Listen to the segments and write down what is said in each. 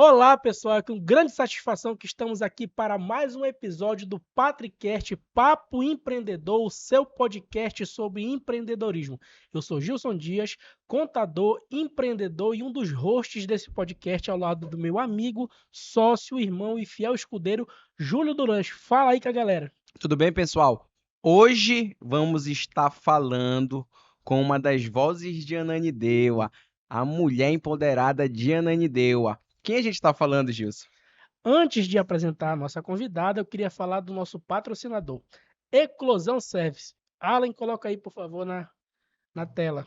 Olá, pessoal, é com grande satisfação que estamos aqui para mais um episódio do Patricast Papo Empreendedor, o seu podcast sobre empreendedorismo. Eu sou Gilson Dias, contador, empreendedor e um dos hosts desse podcast ao lado do meu amigo, sócio, irmão e fiel escudeiro, Júlio Durante. Fala aí com a galera. Tudo bem, pessoal? Hoje vamos estar falando com uma das vozes de Ananindeua, a mulher empoderada de Ananindeua. Quem a gente está falando, Gilson? Antes de apresentar a nossa convidada, eu queria falar do nosso patrocinador, Eclosão Service. Alan, coloca aí, por favor, na tela.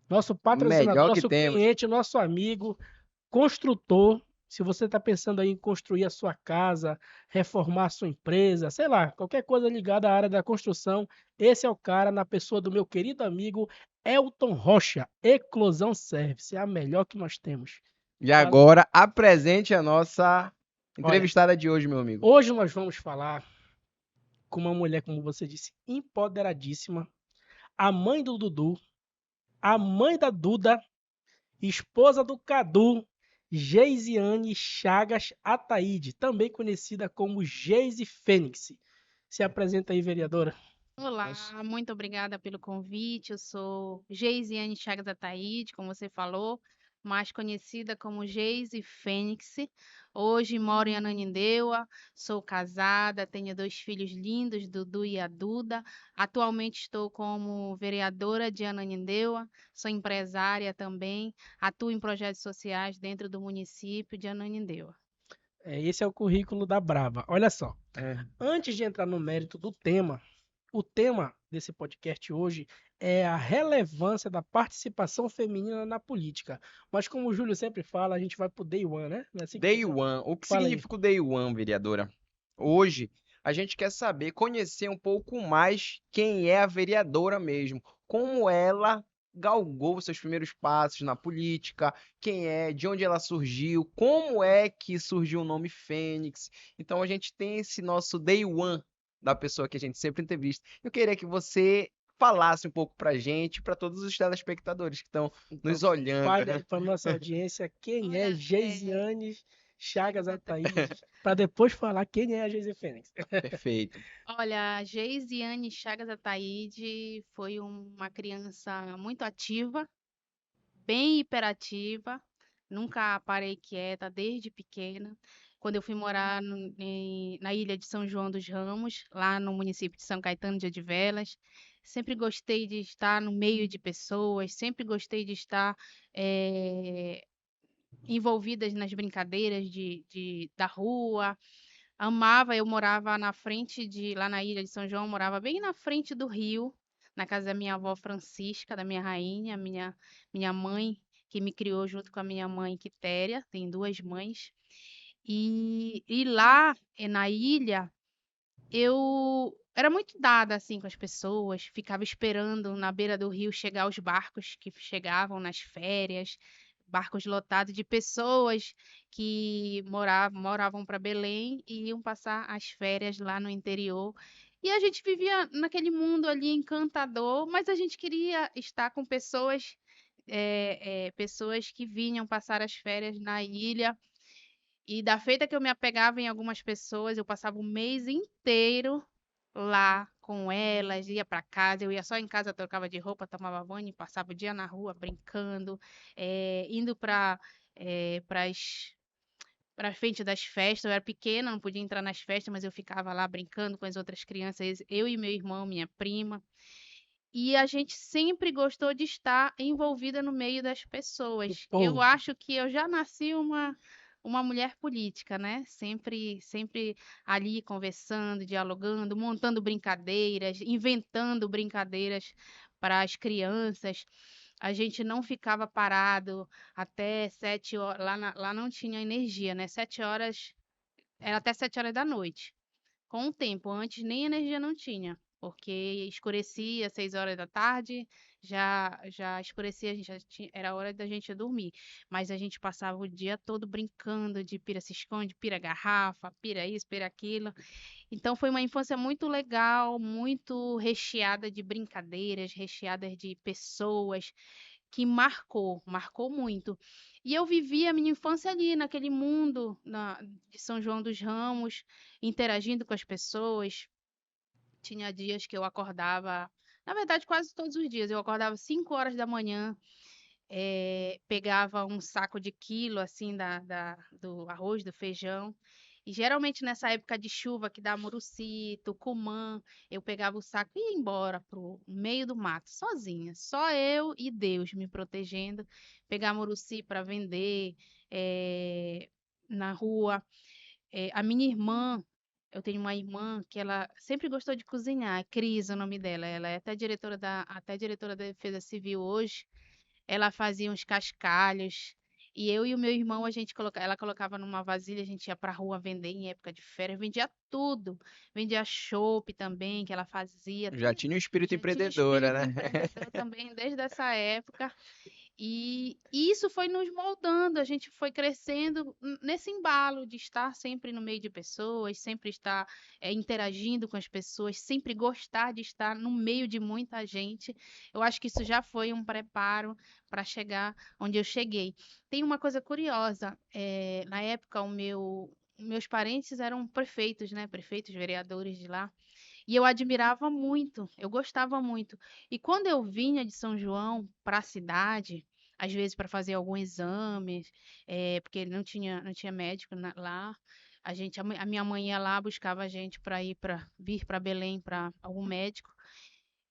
Nosso patrocinador, Melhor que nosso temos. cliente, nosso amigo, construtor. Se você está pensando aí em construir a sua casa, reformar a sua empresa, sei lá, qualquer coisa ligada à área da construção, esse é o cara na pessoa do meu querido amigo Elton Rocha, Eclosão Service, é a melhor que nós temos. E Fala. agora, apresente a nossa Olha, entrevistada de hoje, meu amigo. hoje nós vamos falar com uma mulher, como você disse, empoderadíssima, a mãe do Dudu, a mãe da Duda, esposa do Cadu, Geisiane Chagas Ataíde, também conhecida como Geise Fênix. Se apresenta aí, vereadora. Olá, Nossa. muito obrigada pelo convite. Eu sou Geisiane Chagas Ataíde, como você falou, mais conhecida como Geise Fênix. Hoje moro em Ananindeua, sou casada, tenho 2 filhos lindos, Dudu e a Duda. Atualmente estou como vereadora de Ananindeua, sou empresária também, atuo em projetos sociais dentro do município de Ananindeua. Esse é o currículo da Brava. Olha só, É. antes de entrar no mérito do tema, o tema desse podcast hoje é a relevância da participação feminina na política. Mas como o Júlio sempre fala, a gente vai pro day one, né? Não é assim que Day funciona? One. O que Fala aí. significa o Day One, vereadora? Hoje a gente quer saber, conhecer um pouco mais quem é a vereadora mesmo, como ela galgou os seus primeiros passos na política, quem é, de onde ela surgiu, como é que surgiu o nome Fênix. Então a gente tem esse nosso Day One da pessoa que a gente sempre entrevista. Eu queria que você falasse um pouco pra gente, para todos os telespectadores que estão Então, nos olhando. fale aí para nossa audiência quem é Olha, Geisiane Chagas Chagas Ataíde, para depois falar quem é a Geise Fênix. Perfeito. Olha, Geisiane Chagas Ataíde foi uma criança muito ativa, bem hiperativa, nunca parei quieta desde pequena. Quando eu fui morar na ilha de São João dos Ramos, lá no município de São Caetano de Odivelas, sempre gostei de estar no meio de pessoas, sempre gostei de estar eh, envolvidas nas brincadeiras da rua. Amava, eu morava na frente lá na ilha de São João, morava bem na frente do rio, na casa da minha avó Francisca, da minha rainha, minha mãe, que me criou junto com a minha mãe Quitéria, tem 2 mães. E lá, na ilha, eu era muito dada assim com as pessoas, ficava esperando na beira do rio chegar os barcos que chegavam nas férias, barcos lotados de pessoas que moravam para Belém e iam passar as férias lá no interior. E a gente vivia naquele mundo ali encantador, mas a gente queria estar com pessoas que vinham passar as férias na ilha. E da feita que eu me apegava em algumas pessoas, eu passava o mês inteiro lá com elas, ia para casa, eu ia só em casa, trocava de roupa, tomava banho, e passava o dia na rua brincando, indo para frente das festas. Eu era pequena, não podia entrar nas festas, mas eu ficava lá brincando com as outras crianças, eu e meu irmão, minha prima. E a gente sempre gostou de estar envolvida no meio das Do pessoas. Eu povo. acho que eu já nasci uma mulher política, né? Sempre ali conversando, dialogando, montando brincadeiras, inventando brincadeiras para as crianças. A gente não ficava parado até 7 horas. Lá não tinha energia, né? 7 horas, era até 7 horas da noite. Com o tempo, antes nem energia não tinha, porque escurecia 6 horas da tarde, já escurecia, era hora da gente dormir. Mas a gente passava o dia todo brincando de pira se esconde, pira garrafa, pira isso, pira aquilo. Então foi uma infância muito legal, muito recheada de brincadeiras, recheadas de pessoas que marcou muito. E eu vivi a minha infância ali, naquele mundo de São João dos Ramos, interagindo com as pessoas. Tinha dias que eu acordava, na verdade, quase todos os dias, eu acordava 5 horas da manhã, pegava um saco de quilo, assim, do arroz, do feijão, e geralmente nessa época de chuva que dá Muruci, Tucumã, eu pegava o saco e ia embora pro meio do mato, sozinha, só eu e Deus me protegendo, pegar Muruci para vender na rua. A minha irmã, eu tenho uma irmã que ela sempre gostou de cozinhar, é Cris, o nome dela, ela é até diretora da Defesa Civil hoje. Ela fazia uns cascalhos. E eu e o meu irmão, ela colocava numa vasilha, a gente ia pra rua vender em época de férias, vendia tudo. Vendia chopp também, que ela fazia. Já tinha um espírito Já tinha empreendedora, espírito né? empreendedor também desde essa época. E isso foi nos moldando, a gente foi crescendo nesse embalo de estar sempre no meio de pessoas, sempre estar interagindo com as pessoas, sempre gostar de estar no meio de muita gente. Eu acho que isso já foi um preparo para chegar onde eu cheguei. Tem uma coisa curiosa, na época meus parentes eram prefeitos, né? Prefeitos, vereadores de lá. E eu admirava muito, eu gostava muito. E quando eu vinha de São João para a cidade, às vezes para fazer algum exame, porque não tinha médico lá, a minha mãe ia lá, buscava a gente vir para Belém para algum médico.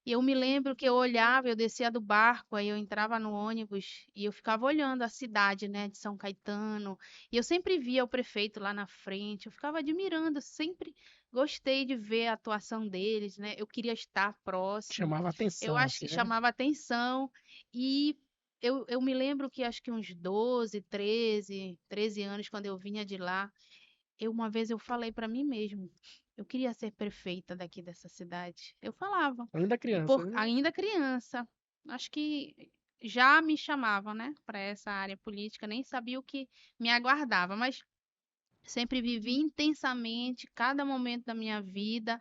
E eu me lembro que eu olhava, eu descia do barco, aí eu entrava no ônibus e eu ficava olhando a cidade, né, de São Caetano. E eu sempre via o prefeito lá na frente, eu ficava admirando, sempre gostei de ver a atuação deles, né? Eu queria estar próximo. Chamava Eu atenção, acho assim, que né? chamava atenção e eu me lembro que acho que uns 12, 13 anos, quando eu vinha de lá, uma vez eu falei para mim mesmo, eu queria ser prefeita daqui dessa cidade. Eu falava. Ainda criança, né? Ainda criança, acho que já me chamavam, né, para essa área política, nem sabia o que me aguardava, mas sempre vivi intensamente cada momento da minha vida,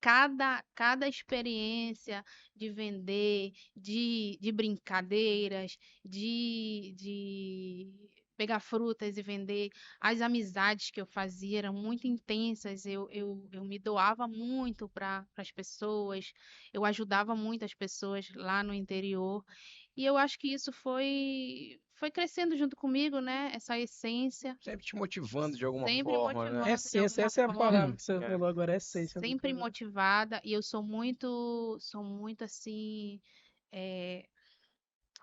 cada experiência de vender, de brincadeiras, de pegar frutas e vender. As amizades que eu fazia eram muito intensas, eu me doava muito para as pessoas, eu ajudava muito as pessoas lá no interior. E eu acho que isso foi crescendo junto comigo, né? Essa essência, Sempre te motivando de alguma sempre forma, né? motivando de Essência, alguma essa é a palavra forma, que você É. falou agora, essência. sempre motivada, e eu sou muito assim, eh,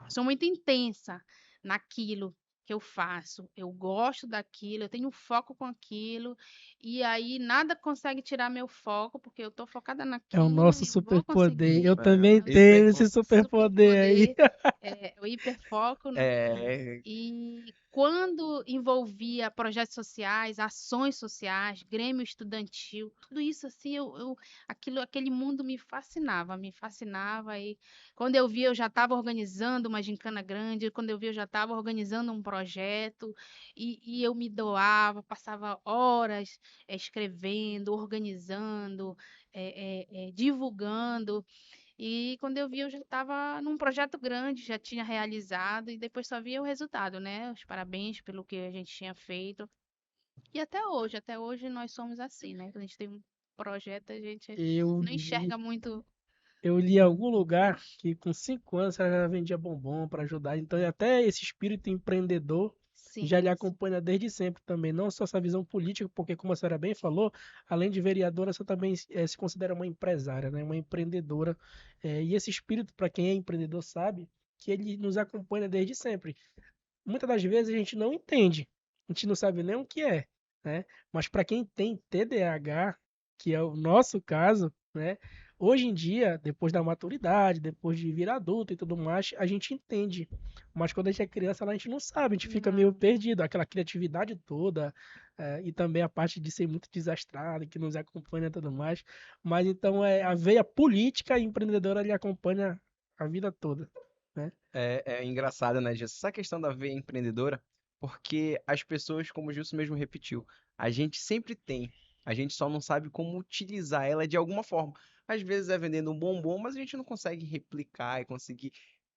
sou muito intensa naquilo que eu faço. Eu gosto daquilo, eu tenho foco com aquilo, e aí nada consegue tirar meu foco, porque eu tô focada É o naquilo nosso e vou superpoder. Eu conseguir. também Isso tenho aí, esse superpoder aí. Superpoder, o hiperfoco, né? é, E quando envolvia projetos sociais, ações sociais, grêmio estudantil, tudo isso assim, aquele mundo me fascinava. E quando eu via, eu já estava organizando uma gincana grande, quando eu via, eu já estava organizando um projeto, e eu me doava, passava horas escrevendo, organizando, divulgando. E quando eu vi, eu já estava num projeto grande, já tinha realizado, e depois só via o resultado, né? Os parabéns pelo que a gente tinha feito. E até hoje nós somos assim, né? Quando a gente tem um projeto, a gente Eu não li, enxerga muito. eu li em algum lugar que com 5 anos ela já vendia bombom para ajudar. Então, até esse espírito empreendedor já lhe Sim, acompanha desde sempre também. Não só essa visão política, porque, como a senhora bem falou, além de vereadora, você também se considera uma empresária, né? Uma empreendedora. E esse espírito, para quem é empreendedor, sabe que ele nos acompanha desde sempre. Muitas das vezes a gente não entende, a gente não sabe nem o que é, né? Mas para quem tem TDAH, que é o nosso caso, né? Hoje em dia, depois da maturidade, depois de vir adulto e tudo mais, a gente entende. Mas quando a gente é criança, a gente não sabe, a gente fica meio não. perdido, aquela criatividade toda, e também a parte de ser muito desastrado, que nos acompanha e tudo mais. Mas então a veia política e empreendedora lhe acompanha a vida toda, né? é engraçado, né, Gilson? Essa questão da veia empreendedora, porque as pessoas, como o Gilson mesmo repetiu, a gente sempre tem, a gente só não sabe como utilizar ela de alguma forma. Às vezes é vendendo um bombom, mas a gente não consegue replicar e conseguir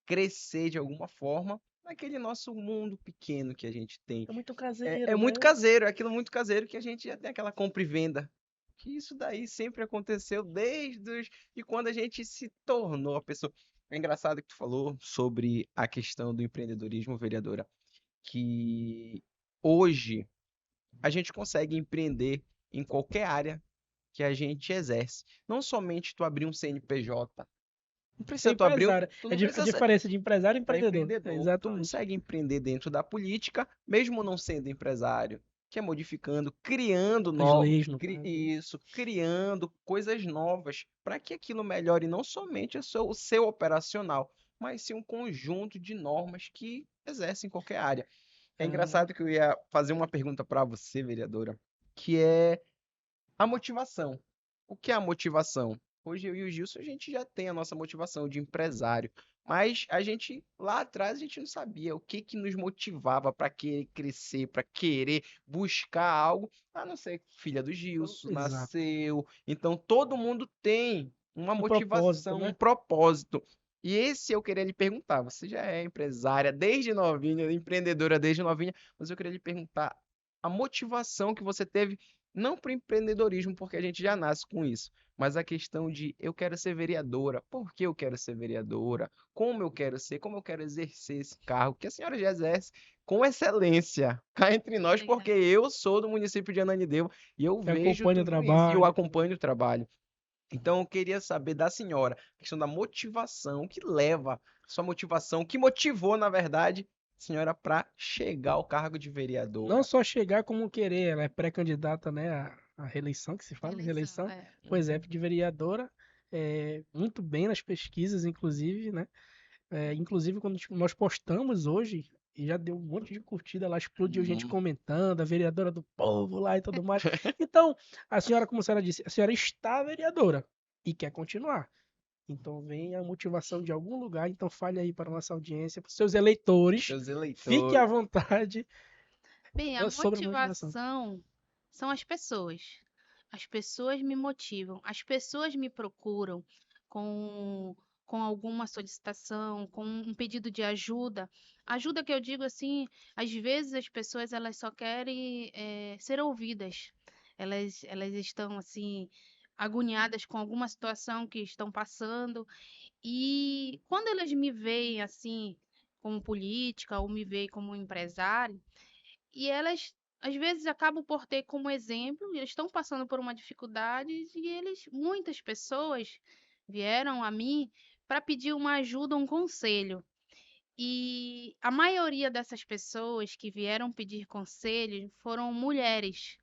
crescer de alguma forma naquele nosso mundo pequeno que a gente tem. É muito É caseiro, muito né? caseiro, é aquilo muito caseiro que a gente já tem aquela compra e venda. Que isso daí sempre aconteceu de quando a gente se tornou a pessoa. É engraçado que tu falou sobre a questão do empreendedorismo, vereadora, que hoje a gente consegue empreender em qualquer área que a gente exerce. Não somente tu abrir um CNPJ. Não Ser precisa tu abrir empresário. tu É não a precisa ser diferença de empresário e para empreendedor. É, empreendedor. Tu exatamente. consegue empreender dentro da política, mesmo não sendo empresário, que é modificando, criando As leis, no caso. isso, criando coisas novas para que aquilo melhore não somente o seu operacional, mas sim um conjunto de normas que exercem em qualquer área. É Ah, engraçado que eu ia fazer uma pergunta para você, vereadora, que é a motivação. O que é a motivação? Hoje eu e o Gilson, a gente já tem a nossa motivação de empresário, mas a gente lá atrás a gente não sabia o que que nos motivava para querer crescer, para querer buscar algo, a não ser filha do Gilson, exato. nasceu. Então todo mundo tem uma Um propósito, motivação, um né? propósito. E esse eu queria lhe perguntar, você já é empresária desde novinha, empreendedora desde novinha, mas eu queria lhe perguntar a motivação que você teve não para o empreendedorismo, porque a gente já nasce com isso, mas a questão de eu quero ser vereadora, por que eu quero ser vereadora, como eu quero ser, como eu quero exercer esse cargo, que a senhora já exerce com excelência cá entre nós, porque Obrigada. eu sou do município de Ananindeua e eu Que vejo acompanha o tudo isso e eu trabalho. acompanho o trabalho. Então eu queria saber da senhora, a questão da motivação, que leva, sua motivação, que motivou, na verdade, a senhora para chegar ao cargo de Não vereadora. só chegar como querer, ela é pré-candidata, né, à reeleição, que se fala, Reeleição, reeleição. é. Pois é, de vereadora, muito bem nas pesquisas, inclusive, né? Inclusive, quando nós postamos hoje, e já deu um monte de curtida lá, explodiu gente Hum. comentando, a vereadora do povo lá e tudo mais. Então, a senhora, como a senhora disse, a senhora está vereadora e quer continuar. Então, vem a motivação de algum lugar. Então, fale aí para a nossa audiência, para os seus eleitores. Seus Fique à eleitores. vontade Bem, a sobre a motivação. motivação são as pessoas. As pessoas me motivam, as pessoas me procuram com, com alguma solicitação, com um pedido de ajuda. Ajuda que eu digo assim, às vezes as pessoas elas só querem ser ouvidas. Elas estão assim agoniadas com alguma situação que estão passando e quando elas me veem assim como política ou me veem como empresário e elas, às vezes, acabam por ter como exemplo, eles estão passando por uma dificuldade e muitas pessoas vieram a mim para pedir uma ajuda, um conselho. E a maioria dessas pessoas que vieram pedir conselho foram mulheres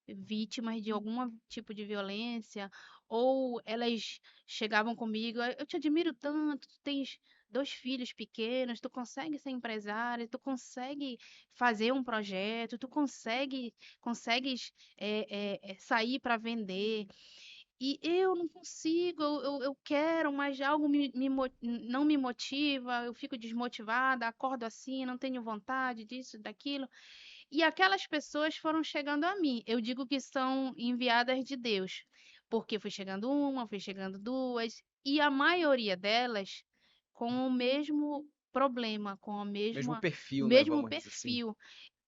vítimas de algum tipo de violência, ou elas chegavam comigo, eu te admiro tanto, tu tens 2 filhos pequenos, tu consegue ser empresária, tu consegue fazer um projeto, tu consegues sair para vender. E eu não consigo, eu quero, mas algo não me motiva, eu fico desmotivada, acordo assim, não tenho vontade disso, daquilo. E aquelas pessoas foram chegando a mim. Eu digo que são enviadas de Deus, porque foi chegando uma, foi chegando duas, e a maioria delas com o mesmo problema, com Mesmo o perfil, né? mesmo Vamos dizer assim. perfil.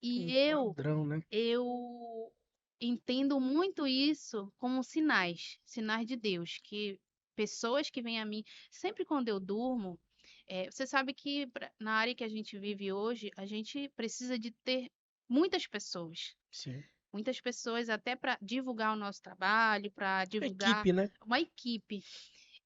E Um eu padrão, né? eu entendo muito isso como sinais, sinais de Deus, que pessoas que vêm a mim, sempre quando eu durmo, você sabe que na área que a gente vive hoje, a gente precisa de ter muitas pessoas. Sim. Muitas pessoas até para divulgar o nosso trabalho, para divulgar Equipe, né? uma equipe.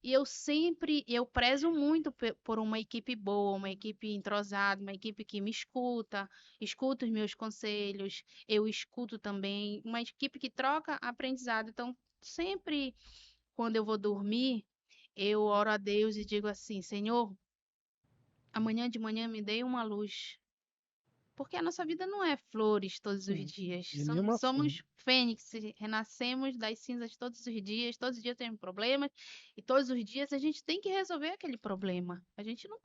E eu prezo muito por uma equipe boa, uma equipe entrosada, uma equipe que me escuta, escuta os meus conselhos, eu escuto também, uma equipe que troca aprendizado. Então, sempre quando eu vou dormir, eu oro a Deus e digo assim: Senhor, amanhã de manhã me dê uma luz, Porque a nossa vida não é flores todos os dias. De nenhuma Somos fênix, renascemos das cinzas todos os dias temos problemas, e todos os dias a gente tem que resolver aquele problema. A gente não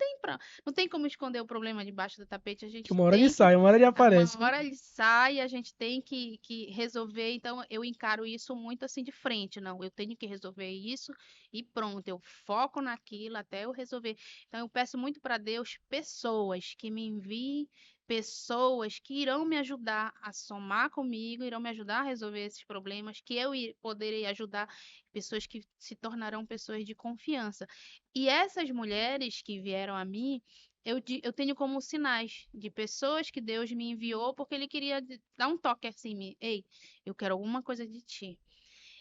tem como esconder o problema debaixo do tapete, a Que gente uma hora ele tem que sai, uma hora ele uma aparece. hora ele sai, a gente tem que resolver. Então, eu encaro isso muito assim de frente. Não, eu tenho que resolver isso e pronto, eu foco naquilo até eu resolver. Então, eu peço muito para Deus pessoas que me enviem, pessoas que irão me ajudar a somar comigo, irão me ajudar a resolver esses problemas, que poderei ajudar, pessoas que se tornarão pessoas de confiança. E essas mulheres que vieram a mim, eu tenho como sinais de pessoas que Deus me enviou porque Ele queria dar um toque assim em mim. Ei, eu quero alguma coisa de ti.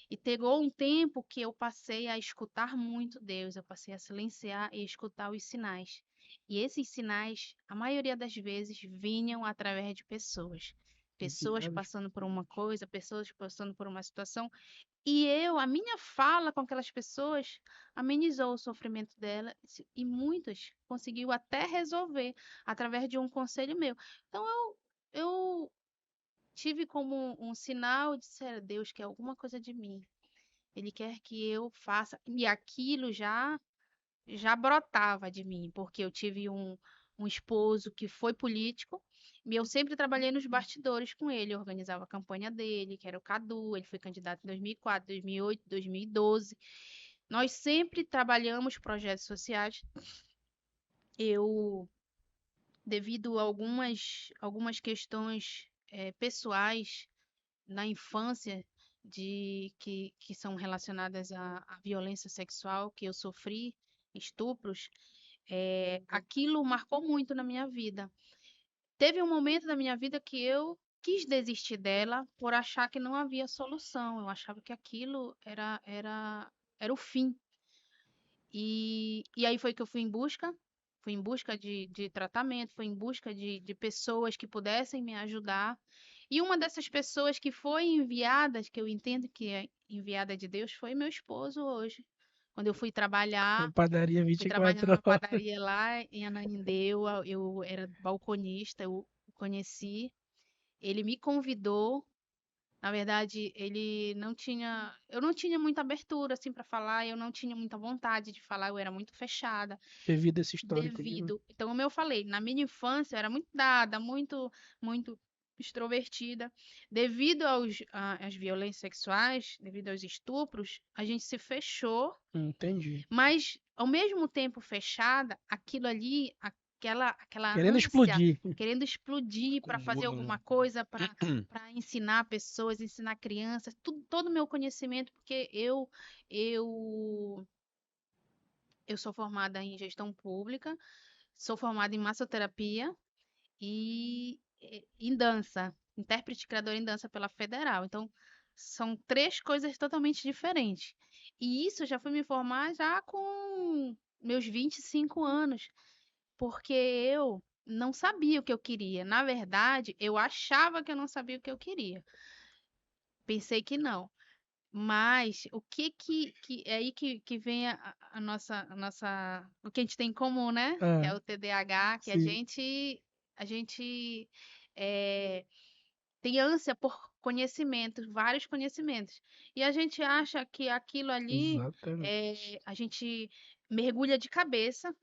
E pegou um tempo que eu passei a escutar muito Deus, eu passei a silenciar e escutar os sinais. E esses sinais, a maioria das vezes, vinham através de pessoas. Pessoas Enviados. passando por uma coisa, pessoas passando por uma situação. E a minha fala com aquelas pessoas amenizou o sofrimento dela e muitas conseguiu até resolver através de um conselho meu. Então eu tive como um sinal de ser Deus quer alguma coisa de mim. Ele quer que eu faça. E aquilo já brotava de mim, porque eu tive um esposo que foi político, e eu sempre trabalhei nos bastidores com ele, eu organizava a campanha dele, que era o Cadu, ele foi candidato em 2004, 2008, 2012. Nós sempre trabalhamos projetos sociais. Eu, devido a algumas questões pessoais na infância que são relacionadas à violência sexual que eu sofri, estupros, aquilo marcou muito na minha vida. Teve um momento da minha vida que eu quis desistir dela por achar que não havia solução. Eu achava que aquilo era o fim. E aí foi que eu fui em busca de tratamento, fui em busca de pessoas que pudessem me ajudar. E uma dessas pessoas que foi enviada, que eu entendo que é enviada de Deus, foi meu esposo hoje. Quando eu Uma padaria fui trabalhar 24 numa horas. padaria lá em Ananindeua, eu era balconista, eu o conheci, ele me convidou. Na verdade, eu não tinha muita abertura assim para falar, eu não tinha muita vontade de falar, eu era muito fechada, Devido a esse histórico aí, né? então como eu falei, na minha infância eu era muito dada, muito extrovertida, devido às violências sexuais, devido aos estupros, a gente se fechou, Entendi. mas ao mesmo tempo fechada, aquilo ali, aquela Querendo ânsia, explodir. querendo explodir para fazer Acúmulo, alguma né? coisa, para ensinar pessoas, ensinar crianças, todo o meu conhecimento, porque eu eu sou formada em gestão pública, sou formada em massoterapia e em dança, intérprete e criadora em dança pela Federal. Então, são três coisas totalmente diferentes. E isso já fui me formar já com meus 25 anos, porque eu não sabia o que eu queria. Na verdade, eu achava que eu não sabia o que eu queria. Pensei que não. Mas o que é aí que vem o que a gente tem em comum, né? Que é Ah, o TDAH, que sim. a gente eh, tem ânsia por conhecimentos, vários conhecimentos. E a gente acha que aquilo ali, Exatamente. a gente mergulha de cabeça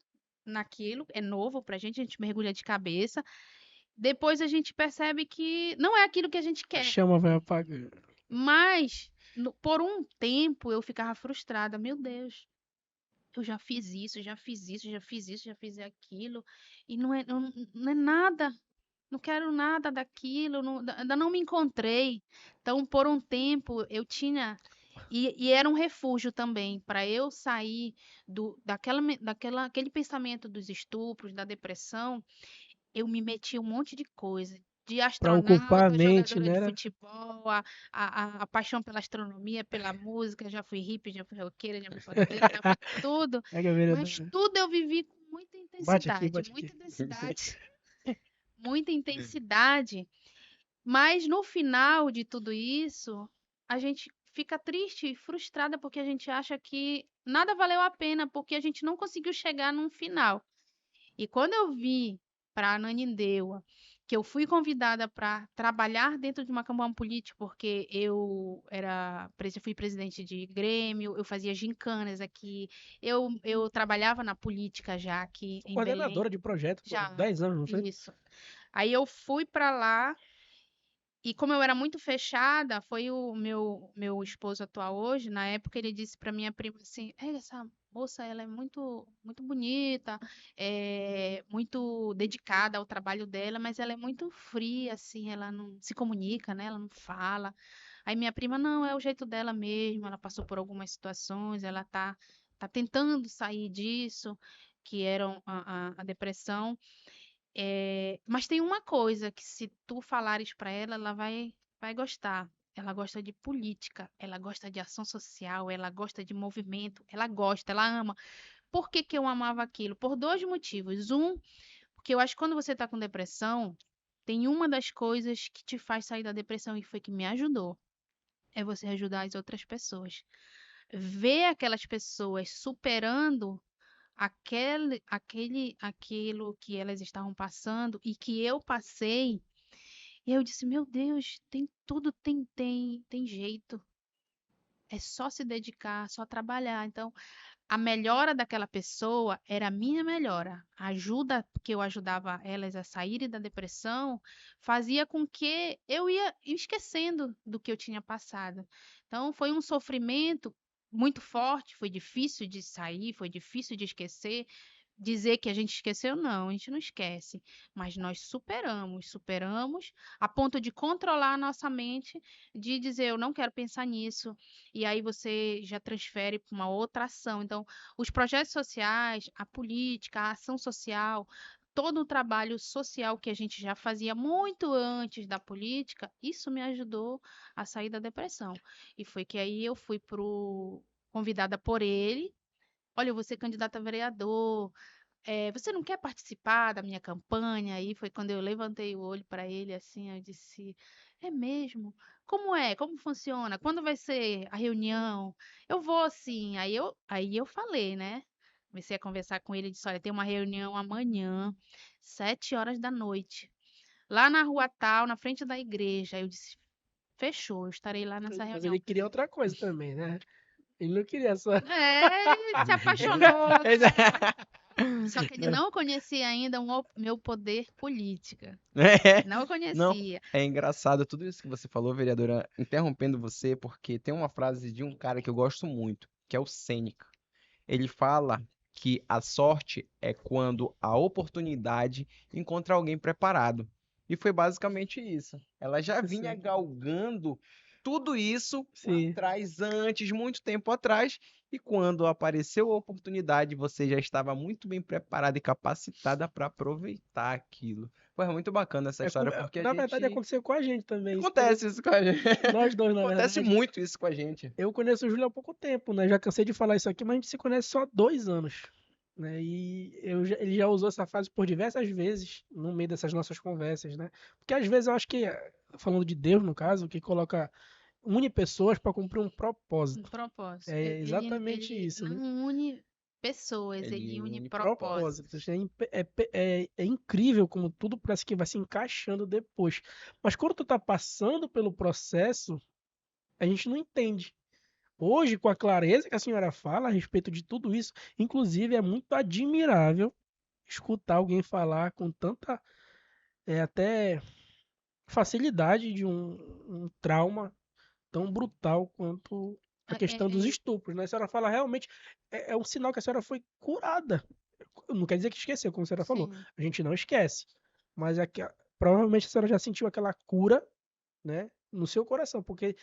naquilo, é novo pra gente, a gente mergulha de cabeça. Depois a gente percebe que não é aquilo que a gente A quer. chama vai apagando. Mas, por um tempo, eu ficava frustrada. Meu Deus, eu já fiz isso, já fiz isso, já fiz isso, já fiz aquilo, e não é nada. Não quero nada daquilo, ainda não me encontrei. Então, por um tempo, eu tinha. E era um refúgio também para eu sair aquele pensamento dos estupros, da depressão. Eu me meti em um monte de coisa. De Pra ocupar a astronauta, mente, jogadora de né? futebol, a paixão pela astronomia, pela música. Já fui hippie, já fui roqueira, já fui pagodeira, já fui tudo. Pega a Mas vereadora. tudo eu vivi com muita Bate aqui, intensidade, bate aqui. muita intensidade, muita intensidade. Mas no final de tudo isso, a gente fica triste e frustrada porque a gente acha que nada valeu a pena, porque a gente não conseguiu chegar num final. E quando eu vi para Ananindeua, que eu fui convidada para trabalhar dentro de uma campanha política, porque fui presidente de grêmio, eu fazia gincanas aqui, eu trabalhava na política já aqui em Belém. Coordenadora de projeto por Já, 10 anos, não foi? isso. Aí eu fui para lá e como eu era muito fechada, foi o meu esposo atual hoje, na época ele disse para minha prima assim, essa moça, ela é muito muito bonita, é muito dedicada ao trabalho dela, mas ela é muito fria, assim, ela não se comunica, né? Ela não fala. Aí minha prima, não, é o jeito dela mesmo, ela passou por algumas situações, ela tá tentando sair disso, que era a depressão. Mas tem uma coisa que se tu falares para ela, ela vai gostar. Ela gosta de política, ela gosta de ação social, ela gosta de movimento, ela gosta, ela ama. Por que que eu amava aquilo? Por dois motivos. Um, porque eu acho que quando você tá com depressão, tem uma das coisas que te faz sair da depressão e foi que me ajudou, é você ajudar as outras pessoas. Ver aquelas pessoas superando aquilo que elas estavam passando e que eu passei, e eu disse, meu Deus, tem tudo, tem jeito. É só se dedicar, só trabalhar. Então, a melhora daquela pessoa era a minha melhora. A ajuda que eu ajudava elas a saírem da depressão fazia com que eu ia esquecendo do que eu tinha passado. Então, foi um sofrimento muito forte, foi difícil de sair, foi difícil de esquecer. Dizer que a gente esqueceu, não, a gente não esquece, mas nós superamos a ponto de controlar a nossa mente, de dizer, eu não quero pensar nisso, e aí você já transfere para uma outra ação. Então, os projetos sociais, a política, a ação social, todo o trabalho social que a gente já fazia muito antes da política, isso me ajudou a sair da depressão. E foi que aí eu fui convidada por ele. Olha, eu vou ser candidata a vereador. Você não quer participar da minha campanha? Aí foi quando eu levantei o olho para ele, assim, eu disse, é mesmo? Como é? Como funciona? Quando vai ser a reunião? Eu vou sim. Aí eu falei, né? Comecei a conversar com ele e disse, olha, tem uma reunião amanhã, 7 horas da noite, lá na rua tal, na frente da igreja. Aí eu disse, fechou, eu estarei lá nessa Mas reunião. ele queria outra coisa também, né? Ele não queria só. Ele se apaixonou, só que ele não conhecia ainda meu poder política. É, Não não, conhecia. é engraçado tudo isso que você falou, vereadora, interrompendo você, porque tem uma frase de um cara que eu gosto muito, que é o Sêneca. Ele fala que a sorte é quando a oportunidade encontra alguém preparado. E foi basicamente isso. Ela já vinha Sim. galgando tudo isso lá Sim. atrás, antes, muito tempo atrás, e quando apareceu a oportunidade, você já estava muito bem preparada e capacitada para aproveitar aquilo. Foi muito bacana essa história, porque a Na verdade, gente. aconteceu com a gente também. Isso, Acontece isso com a gente. nós dois, na Acontece verdade. muito isso com a gente. Eu conheço o Júlio há pouco tempo, né? Já cansei de falar isso aqui, mas a gente se conhece só há 2 anos. Né? E ele já usou essa frase por diversas vezes no meio dessas nossas conversas, né? Porque às vezes eu acho que, falando de Deus, no caso, que une pessoas para cumprir um Um propósito. propósito. É exatamente Ele isso, né? não une pessoas, ele Ele une une propósitos. propósitos. Propósitos. É incrível como tudo parece que vai se encaixando depois. Mas quando tu tá passando pelo processo, a gente não entende. Hoje, com a clareza que a senhora fala a respeito de tudo isso, inclusive é muito admirável escutar alguém falar com tanta, até facilidade de um trauma tão brutal quanto a É, questão dos é, estupros, né? A senhora fala realmente, é um sinal que a senhora foi curada. Não quer dizer que esqueceu, como a senhora falou. sim. A gente não esquece. Mas provavelmente a senhora já sentiu aquela cura, né, no seu coração, porque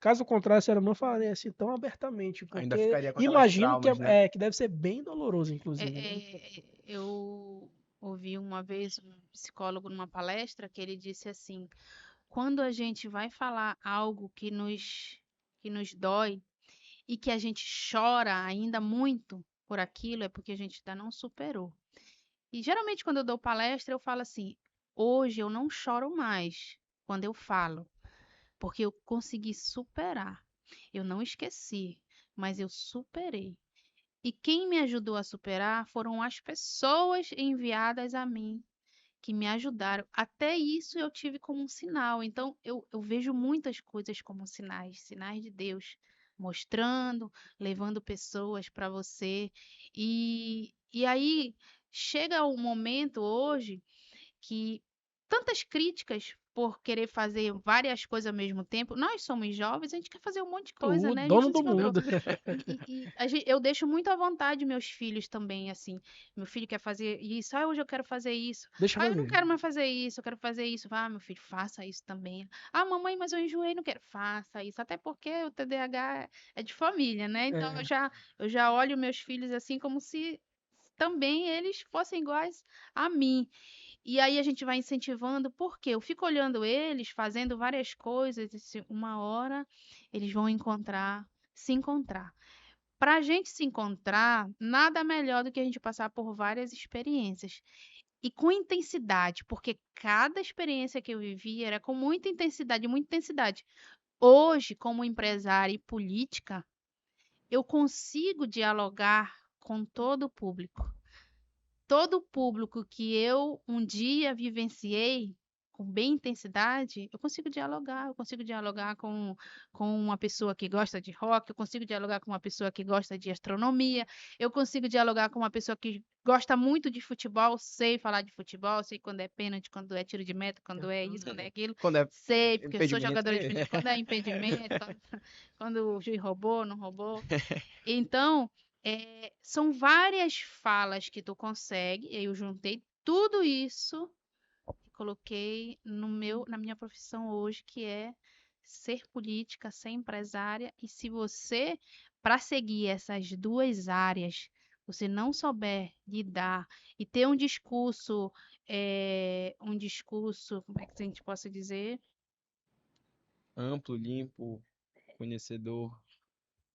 caso contrário, a senhora não falaria assim tão abertamente, Ainda porque ficaria com aquelas imagino traumas, né? que deve ser bem doloroso, inclusive, né? Eu ouvi uma vez um psicólogo numa palestra que ele disse assim: quando a gente vai falar algo que nos dói e que a gente chora ainda muito por aquilo, é porque a gente ainda não superou. E geralmente quando eu dou palestra, eu falo assim: hoje eu não choro mais quando eu falo, porque eu consegui superar. Eu não esqueci, mas eu superei. E quem me ajudou a superar foram as pessoas enviadas a mim, que me ajudaram. Até isso eu tive como um sinal. Então, eu vejo muitas coisas como sinais, sinais de Deus, mostrando, levando pessoas para você. E aí chega um momento hoje que tantas críticas por querer fazer várias coisas ao mesmo tempo. Nós somos jovens, a gente quer fazer um monte de coisa, O né? A gente dono não do se controla. mundo. Eu deixo muito à vontade meus filhos também, assim. Meu filho quer fazer isso, hoje eu quero fazer isso. Deixa eu Eu não fazer. quero mais fazer isso, eu quero fazer isso. Meu filho, faça isso também. Mamãe, mas eu enjoei, não quero. Faça isso. Até porque o TDAH é de família, né? Então É. eu já olho meus filhos assim como se também eles fossem iguais a mim. E aí a gente vai incentivando, porque eu fico olhando eles fazendo várias coisas, e uma hora eles vão se encontrar. Para a gente se encontrar, nada melhor do que a gente passar por várias experiências. E com intensidade, porque cada experiência que eu vivi era com muita intensidade, muita intensidade. Hoje, como empresária e política, eu consigo dialogar com todo o público. Todo o público que eu um dia vivenciei com bem intensidade, eu consigo dialogar com uma pessoa que gosta de rock, eu consigo dialogar com uma pessoa que gosta de astronomia, eu consigo dialogar com uma pessoa que gosta muito de futebol, sei falar de futebol, sei quando é pênalti, quando é tiro de meta, quando é isso, quando é aquilo, Quando é sei, porque eu sou impedimento, jogadora de futebol, quando é impedimento, quando o juiz roubou, não roubou. Então, são várias falas que tu consegue, e aí eu juntei tudo isso e coloquei na minha profissão hoje, que é ser política, ser empresária. E se você, para seguir essas duas áreas, você não souber lidar e ter um discurso, como é que a gente possa dizer, amplo, limpo, conhecedor.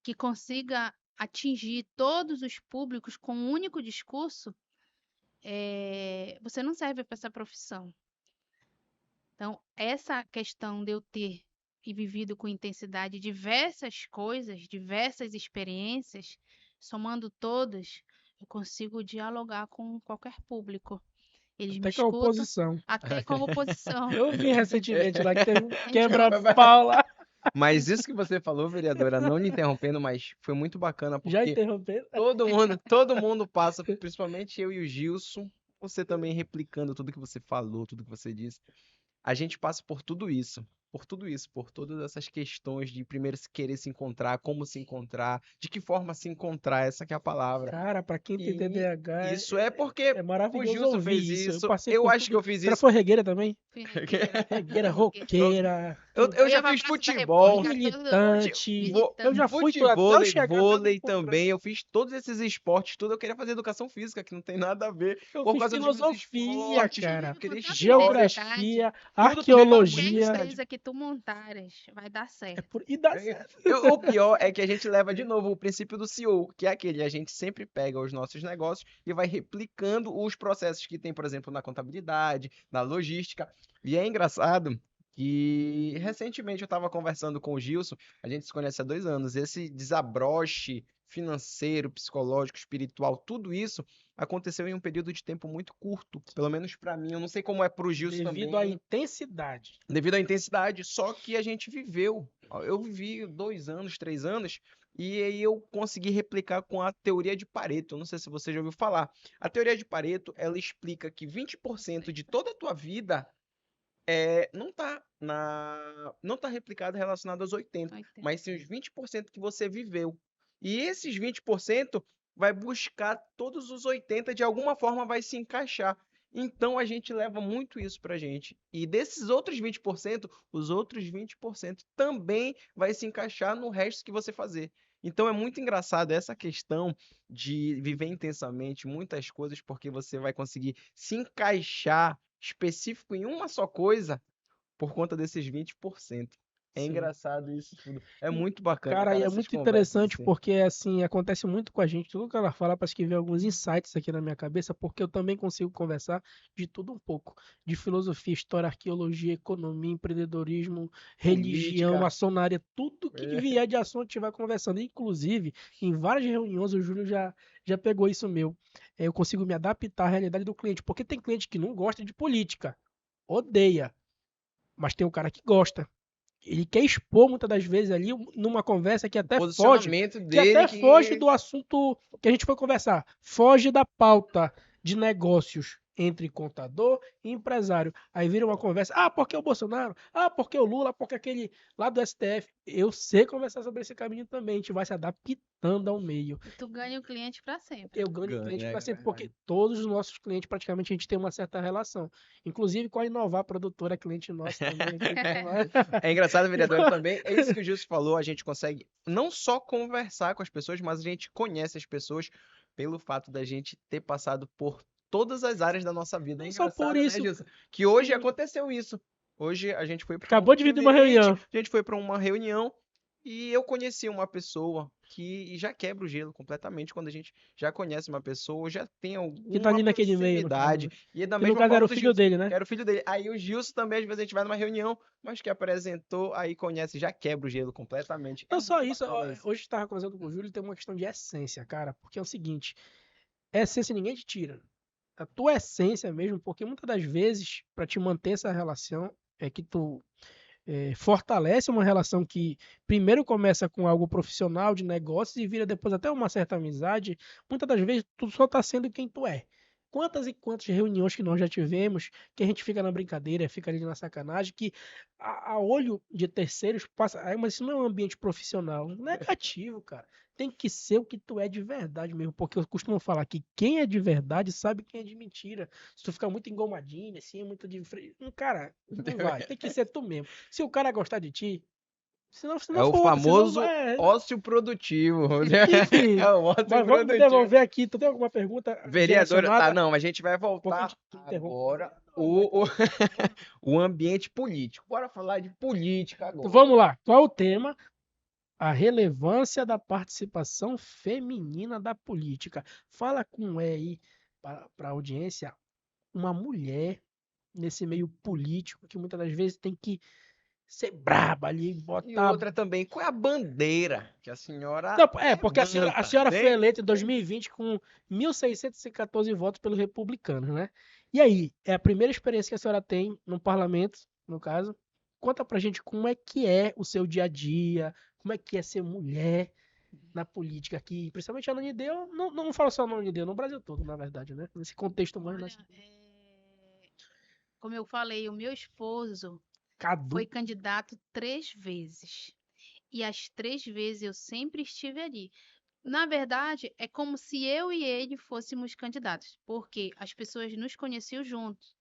que consiga atingir todos os públicos com um único discurso, você não serve para essa profissão. Então, essa questão de eu ter e vivido com intensidade diversas coisas, diversas experiências, somando todas, eu consigo dialogar com qualquer público. Eles me Até com a escutam, oposição. até como oposição. Eu vi recentemente lá que teve um A gente quebra-pau lá. Mas isso que você falou, vereadora, não lhe interrompendo, mas foi muito bacana, Já porque interrompeu? todo mundo passa, principalmente eu e o Gilson, você também replicando tudo que você falou, tudo que você disse. A gente passa por tudo isso, por todas essas questões de primeiro querer se encontrar, como se encontrar, de que forma se encontrar, essa que é a palavra. Cara, pra quem tem E TDAH, isso é porque é o maravilhoso Gilson ouvir fez isso. Eu isso, passei eu por acho que tudo. eu fiz Você já isso. foi regueira também? fui regueira. Regueira, roqueira, Eu já Ia pra fiz Praça da futebol, República, todo militante. Eu já fui até eu futevôlei, chegar lá, vôlei fui pra- também, eu fiz todos esses esportes, tudo. Eu queria fazer educação física, que não tem nada a ver, Eu por fiz causa dos meus filosofia, esportes, cara. eu queria com tanta histórias, Geografia, tudo pra qualquer arqueologia. empresa que tu montares vai dar certo. E dá certo. O pior é que a gente leva de novo o princípio do CEO, que é aquele, a gente sempre pega os nossos negócios e vai replicando os processos que tem, por exemplo, na contabilidade, na logística. E é engraçado que recentemente eu estava conversando com o Gilson, a gente se conhece há 2 anos, esse desabroche financeiro, psicológico, espiritual, tudo isso aconteceu em um período de tempo muito curto, pelo menos para mim. Eu não sei como é para o Gilson Devido à também, intensidade. devido à intensidade, só que a gente viveu. Eu vivi 2 anos, 3 anos, e aí eu consegui replicar com a teoria de Pareto. Eu não sei se você já ouviu falar. A teoria de Pareto, ela explica que 20% de toda a tua vida não tá replicada relacionada aos 80, mas sim os 20% que você viveu. E esses 20% vai buscar todos os 80, de alguma forma vai se encaixar. Então a gente leva muito isso pra gente. E desses outros 20%, os outros 20% também vai se encaixar no resto que você fazer. Então é muito engraçado essa questão de viver intensamente muitas coisas, porque você vai conseguir se encaixar específico em uma só coisa por conta desses 20%. É Sim. engraçado isso tudo. É muito bacana, Cara, e é essas muito conversas interessante assim. porque, assim, acontece muito com a gente. Tudo que ela fala parece que vem alguns insights aqui na minha cabeça, porque eu também consigo conversar de tudo um pouco. De filosofia, história, arqueologia, economia, empreendedorismo, religião, Política. maçonaria, tudo que vier de assunto a gente vai conversando. Inclusive, em várias reuniões, o Júlio já pegou isso meu. eu consigo me adaptar à realidade do cliente. Porque tem cliente que não gosta de política, odeia, mas tem um cara que gosta. Ele quer expor muitas das vezes ali numa conversa que até foge, Posicionamento que dele até foge que do assunto que a gente foi conversar, foge da pauta de negócios entre contador e empresário. Aí vira uma conversa, porque o Bolsonaro, porque o Lula, porque aquele lá do STF. Eu sei conversar sobre esse caminho também, a gente vai se adaptando ao meio. E tu ganha o cliente para sempre. Eu ganho ganha, cliente é para sempre, porque verdade. todos os nossos clientes, praticamente, a gente tem uma certa relação. Inclusive com a Inovar Produtora, cliente nosso também. Aqui, É engraçado, vereadora, também. É isso que o Gilson falou. A gente consegue não só conversar com as pessoas, mas a gente conhece as pessoas pelo fato da gente ter passado por todas as áreas da nossa vida. É Não só por engraçado, né, isso, Gilson? Que hoje sim. aconteceu isso. Hoje a gente foi para um Acabou de vir de uma cliente, reunião. a gente foi para uma reunião e eu conheci uma pessoa que já quebra o gelo completamente quando a gente já conhece uma pessoa, já tem Que tá alguma ali naquele e-mail, no caso, proximidade. né? E da Que no mesma caso era forma o do filho Gilson, dele, que né? era o filho dele. Aí o Gilson também, às vezes a gente vai numa reunião, mas que apresentou, aí conhece, já quebra o gelo completamente. É Não só muito isso, bacana isso. hoje eu estava conversando com o Júlio, tem uma questão de essência, cara. Porque é o seguinte, essência ninguém te tira. A tua essência mesmo, porque muitas das vezes, para te manter essa relação, é que tu fortalece uma relação que primeiro começa com algo profissional de negócios e vira depois até uma certa amizade. Muitas das vezes tu só tá sendo quem tu é. Quantas e quantas reuniões que nós já tivemos, que a gente fica na brincadeira, fica ali na sacanagem, que a olho de terceiros passa. Mas isso não é um ambiente profissional. Negativo, cara. Tem que ser o que tu é de verdade mesmo. Porque eu costumo falar que quem é de verdade sabe quem é de mentira. Se tu ficar muito engomadinho, assim, muito de. Cara, não vai. Tem que ser tu mesmo. Se o cara gostar de ti, se É não o for, se não famoso é. ócio produtivo. Enfim. É o ócio Mas vamos produtivo. devolver aqui. Tu tem alguma pergunta Vereadora, tá, direcionada? não, a gente vai Um pouquinho voltar de interrompo. agora Vai o, o ambiente político. Bora falar de política Então, agora. vamos lá. Qual é o tema? A relevância da participação feminina da política. Fala com aí para a audiência, uma mulher nesse meio político que muitas das vezes tem que ser braba ali, E botar. outra também, qual é a bandeira que a senhora Não, porque a levanta? senhora foi Tem? eleita em 2020 com 1.614 votos pelos republicanos, né? E aí, é a primeira experiência que a senhora tem no parlamento, no caso. Conta pra gente como é que é o seu dia a dia, como é que é ser mulher na política aqui, principalmente a Ananindeua, não falo só na Ananindeua, no Brasil todo, na verdade, né? Nesse contexto mais Olha, como eu falei, o meu esposo cadu. foi candidato 3 vezes. E as 3 vezes eu sempre estive ali. Na verdade, é como se eu e ele fôssemos candidatos, porque as pessoas nos conheciam juntos.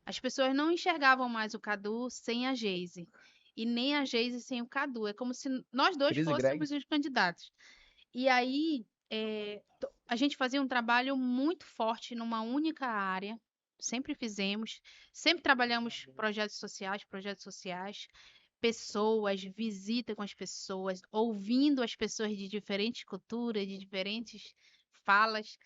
As pessoas não enxergavam mais o Cadu sem a Geise, e nem a Geise sem o Cadu. É como se nós dois Cris e Greg? fôssemos os candidatos. E aí, a gente fazia um trabalho muito forte numa única área, sempre fizemos, sempre trabalhamos projetos sociais, pessoas, visita com as pessoas, ouvindo as pessoas de diferentes culturas, de diferentes falas.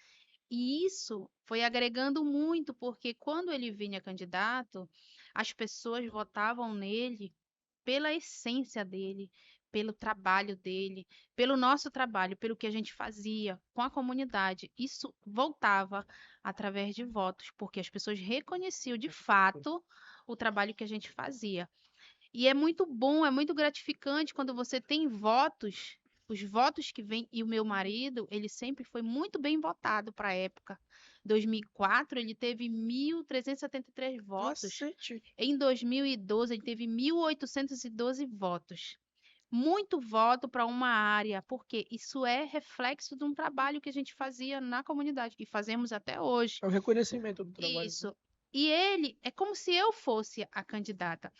E isso foi agregando muito, porque quando ele vinha candidato, as pessoas votavam nele pela essência dele, pelo trabalho dele, pelo nosso trabalho, pelo que a gente fazia com a comunidade. Isso voltava através de votos, porque as pessoas reconheciam de fato o trabalho que a gente fazia. E é muito bom, é muito gratificante quando você tem votos, os votos que vêm, e o meu marido, ele sempre foi muito bem votado para a época. 2004, ele teve 1.373 votos. Cacete. Em 2012, ele teve 1.812 votos. Muito voto para uma área, porque isso é reflexo de um trabalho que a gente fazia na comunidade e fazemos até hoje. É o reconhecimento do trabalho. Isso. E ele é como se eu fosse a candidata.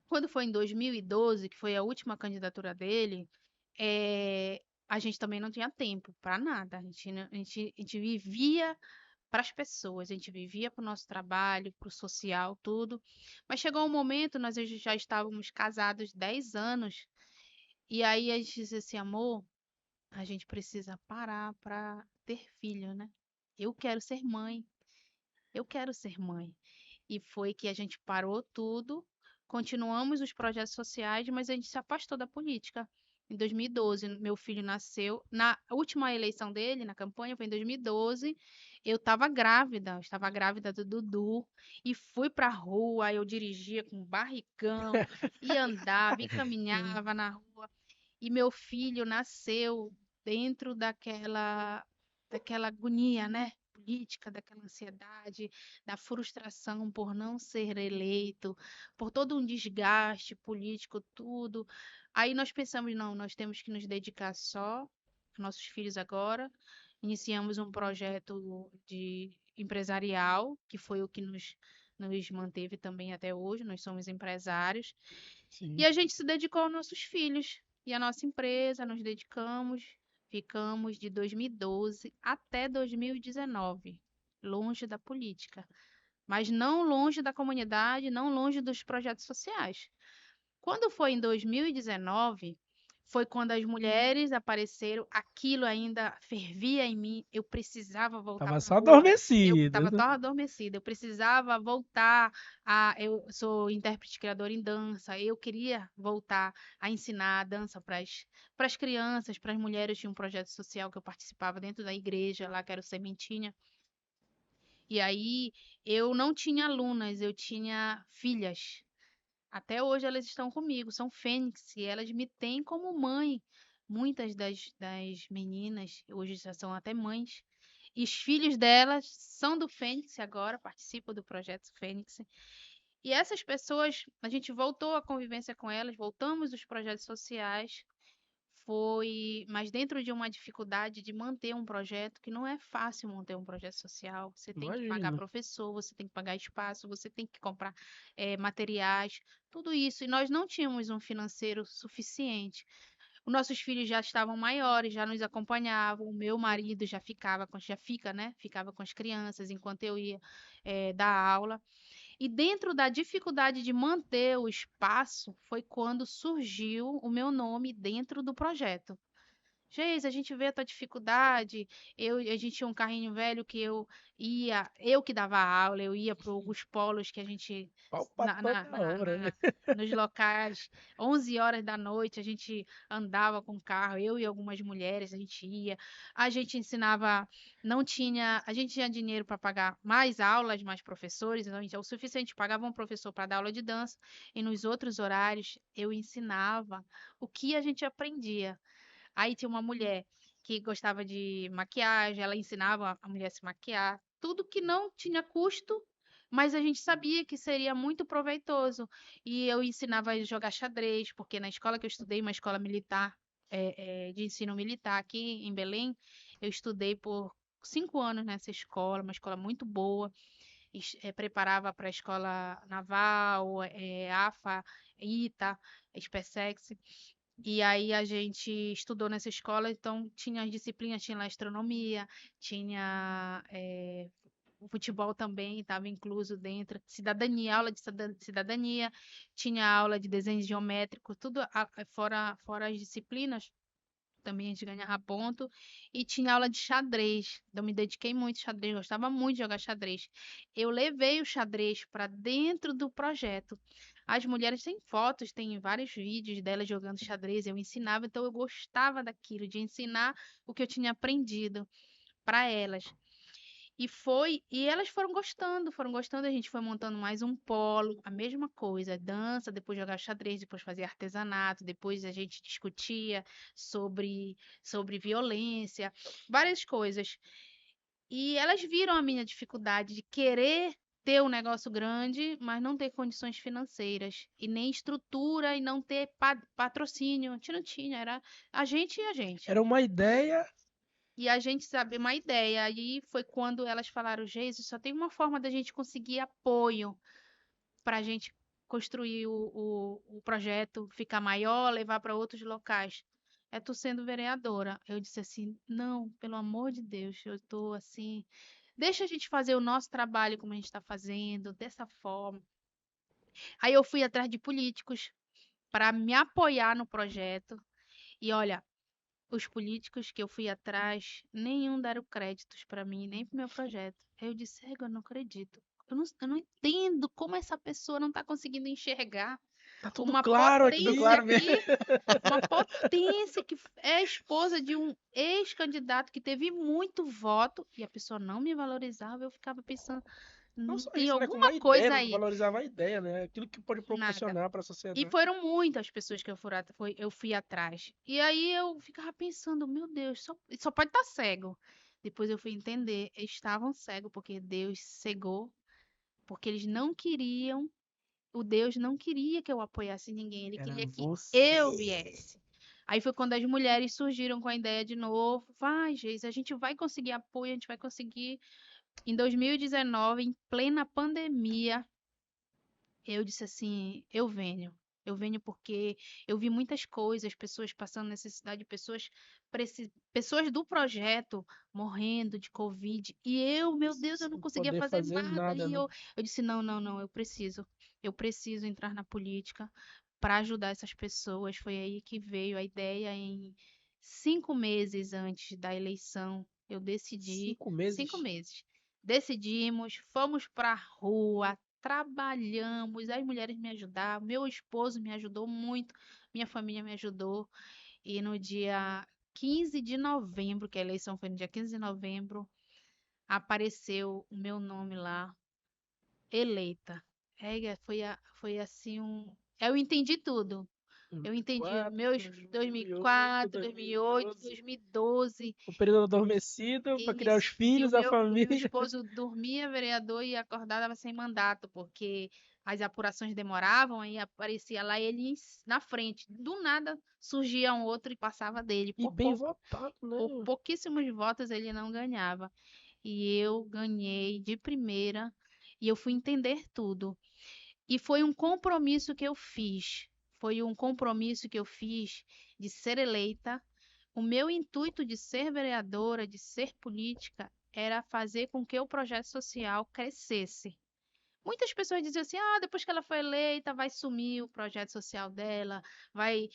Quando foi em 2012, que foi a última candidatura dele, a gente também não tinha tempo para nada. A gente vivia para as pessoas, a gente vivia para o nosso trabalho, para o social, tudo. Mas chegou um momento, nós já estávamos casados 10 anos, e aí a gente disse assim, amor, a gente precisa parar para ter filho, né? Eu quero ser mãe, eu quero ser mãe. E foi que a gente parou tudo, continuamos os projetos sociais, mas a gente se afastou da política. Em 2012, meu filho nasceu. Na última eleição dele, na campanha, foi em 2012. Eu estava grávida do Dudu e fui pra rua. Eu dirigia com barrigão e andava e caminhava na rua. E meu filho nasceu dentro daquela agonia, né? Política, daquela ansiedade, da frustração por não ser eleito, por todo um desgaste político, tudo. Aí nós pensamos, não, nós temos que nos dedicar só aos nossos filhos agora. Iniciamos um projeto de empresarial, que foi o que nos manteve também até hoje. Nós somos empresários. E Sim. a gente se dedicou aos nossos filhos e à nossa empresa, nos dedicamos, ficamos de 2012 até 2019, longe da política, mas não longe da comunidade, não longe dos projetos sociais. Quando foi em 2019, foi quando as mulheres apareceram, aquilo ainda fervia em mim, eu precisava voltar Tava para a só rua, eu adormecida. estava tão adormecida, eu precisava voltar eu sou intérprete criadora em dança, eu queria voltar a ensinar a dança para as crianças, para as mulheres. Tinha um projeto social que eu participava dentro da igreja, lá que era o Sementinha, e aí eu não tinha alunas, eu tinha filhas. Até hoje elas estão comigo, são fênix, e elas me têm como mãe. Muitas das meninas hoje já são até mães. E os filhos delas são do Fênix agora, participam do projeto Fênix. E essas pessoas, a gente voltou à convivência com elas, voltamos os projetos sociais, mas dentro de uma dificuldade de manter um projeto, que não é fácil manter um projeto social. Você tem que pagar Imagino. professor, você tem que pagar espaço, você tem que comprar materiais, tudo isso. E nós não tínhamos um financeiro suficiente. Os nossos filhos já estavam maiores, já nos acompanhavam. O meu marido já fica, né? Ficava com as crianças enquanto eu ia dar aula. E dentro da dificuldade de manter o espaço, foi quando surgiu o meu nome dentro do projeto. Geis, a gente vê a tua dificuldade. A gente tinha um carrinho velho que eu que dava aula, eu ia para os polos que a gente, Pau pra na, na, toda na- hora, né? na- nos locais, 11 horas da noite, a gente andava com o carro, eu e algumas mulheres, a gente ia. A gente ensinava, a gente tinha dinheiro para pagar mais aulas, mais professores, então o suficiente, pagava um professor para dar aula de dança, e nos outros horários eu ensinava o que a gente aprendia. Aí tinha uma mulher que gostava de maquiagem, ela ensinava a mulher a se maquiar, tudo que não tinha custo, mas a gente sabia que seria muito proveitoso. E eu ensinava a jogar xadrez, porque na escola que eu estudei, uma escola militar, de ensino militar aqui em Belém, eu estudei por 5 anos nessa escola, uma escola muito boa, preparava para a escola naval, AFA, ITA, SpaceX. E aí a gente estudou nessa escola, então tinha as disciplinas, tinha lá astronomia, tinha o futebol também, estava incluso dentro, cidadania, aula de cidadania, tinha aula de desenho geométrico, tudo fora as disciplinas, também a gente ganhava ponto, e tinha aula de xadrez. Eu me dediquei muito ao xadrez, gostava muito de jogar xadrez. Eu levei o xadrez para dentro do projeto. As mulheres têm fotos, tem vários vídeos delas jogando xadrez, eu ensinava, então eu gostava daquilo, de ensinar o que eu tinha aprendido para elas. E elas foram gostando, a gente foi montando mais um polo, a mesma coisa, dança, depois jogar xadrez, depois fazer artesanato, depois a gente discutia sobre violência, várias coisas. E elas viram a minha dificuldade de querer ter um negócio grande, mas não ter condições financeiras, e nem estrutura, e não ter patrocínio. A gente não tinha, era a gente e a gente. Era uma ideia. E a gente sabe uma ideia. Aí foi quando elas falaram, Jesus, só tem uma forma da gente conseguir apoio para a gente construir o projeto, ficar maior, levar para outros locais. É tu sendo vereadora. Eu disse assim, não, pelo amor de Deus, eu estou assim. Deixa a gente fazer o nosso trabalho como a gente está fazendo, dessa forma. Aí eu fui atrás de políticos para me apoiar no projeto. E olha, os políticos que eu fui atrás, nenhum deram créditos para mim, nem pro meu projeto. Aí eu disse, eu não acredito. Eu não entendo como essa pessoa não está conseguindo enxergar. Tá tudo uma claro potência aqui. claro uma potência que é esposa de um ex-candidato que teve muito voto e a pessoa não me valorizava. Eu ficava pensando, Não só tem isso, né? Como alguma a ideia, coisa não aí. valorizava a ideia, né? Aquilo que pode Nada. proporcionar para a E sociedade. foram muitas pessoas que eu fui atrás. E aí eu ficava pensando, meu Deus, só pode estar cego. Depois eu fui entender, eles estavam cegos porque Deus cegou, porque eles não queriam, o Deus não queria que eu apoiasse ninguém, ele Era queria que você. eu viesse. Aí foi quando as mulheres surgiram com a ideia de novo, vai, Geis, a gente vai conseguir apoio, a gente vai conseguir. Em 2019, em plena pandemia, eu disse assim, eu venho. Eu venho porque eu vi muitas coisas, pessoas passando necessidade, pessoas do projeto morrendo de Covid. E eu, meu Deus, eu não Sem conseguia poder fazer fazer nada. nada, E né? eu disse, não, não, não, eu preciso. Eu preciso entrar na política para ajudar essas pessoas. Foi aí que veio a ideia em 5 meses antes da eleição. Eu decidi, 5 meses. 5 meses. Decidimos, fomos para a rua, trabalhamos, as mulheres me ajudaram, meu esposo me ajudou muito, minha família me ajudou. E no dia 15 de novembro, que a eleição foi no dia 15 de novembro, apareceu o meu nome lá, eleita. Foi assim Eu entendi tudo. Eu entendi 2004, meus 2008, 2004, 2008, 2012. 2012. O período adormecido para criar os Isso. E filhos, a o meu família. esposo dormia vereador e acordava sem mandato, porque as apurações demoravam, aí aparecia lá ele na frente. Do nada surgia um outro e passava dele. E bem votado, Por né? pouquíssimos votos ele não ganhava. E eu ganhei de primeira e eu fui entender tudo. E foi um compromisso que eu fiz. Foi um compromisso que eu fiz de ser eleita. O meu intuito de ser vereadora, de ser política, era fazer com que o projeto social crescesse. Muitas pessoas diziam assim: ah, depois que ela foi eleita, vai sumir o projeto social dela, vai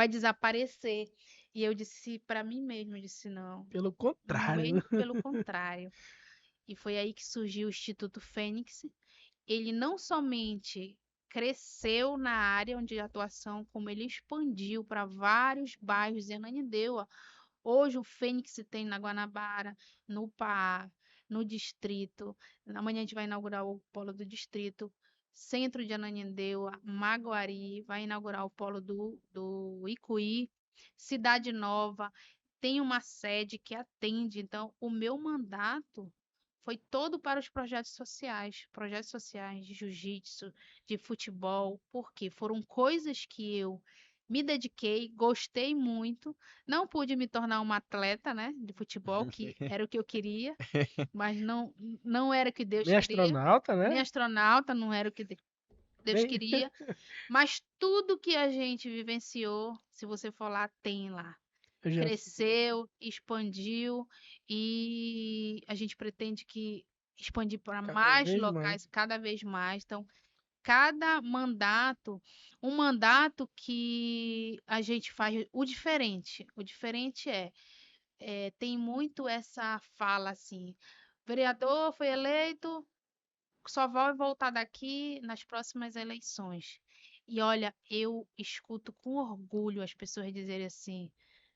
desaparecer. E eu disse para mim mesma, eu disse, não, Pelo contrário. bem pelo contrário. E foi aí que surgiu o Instituto Fênix. Ele não somente cresceu na área onde de atuação, como ele expandiu para vários bairros em Ananindeua. Hoje o Fênix tem na Guanabara, no Pará, no distrito. Amanhã a gente vai inaugurar o polo do distrito. Centro de Ananindeua, Maguari, vai inaugurar o polo do Icuí. Cidade Nova tem uma sede que atende. Então, o meu mandato foi todo para os projetos sociais de jiu-jitsu, de futebol, porque foram coisas que eu me dediquei, gostei muito. Não pude me tornar uma atleta, né, de futebol, que era o que eu queria, mas não era o que Deus Nem queria. astronauta, Nem né? astronauta, não era o que Deus Nem... queria. Mas tudo que a gente vivenciou, se você for lá, tem lá. Eu já fui. Cresceu, expandiu e a gente pretende que expandir para Cada mais vez mais. locais cada vez mais. Então, cada mandato, um mandato que a gente faz o diferente. O diferente tem muito essa fala assim, vereador foi eleito, só vai voltar daqui nas próximas eleições. E olha, eu escuto com orgulho as pessoas dizerem assim: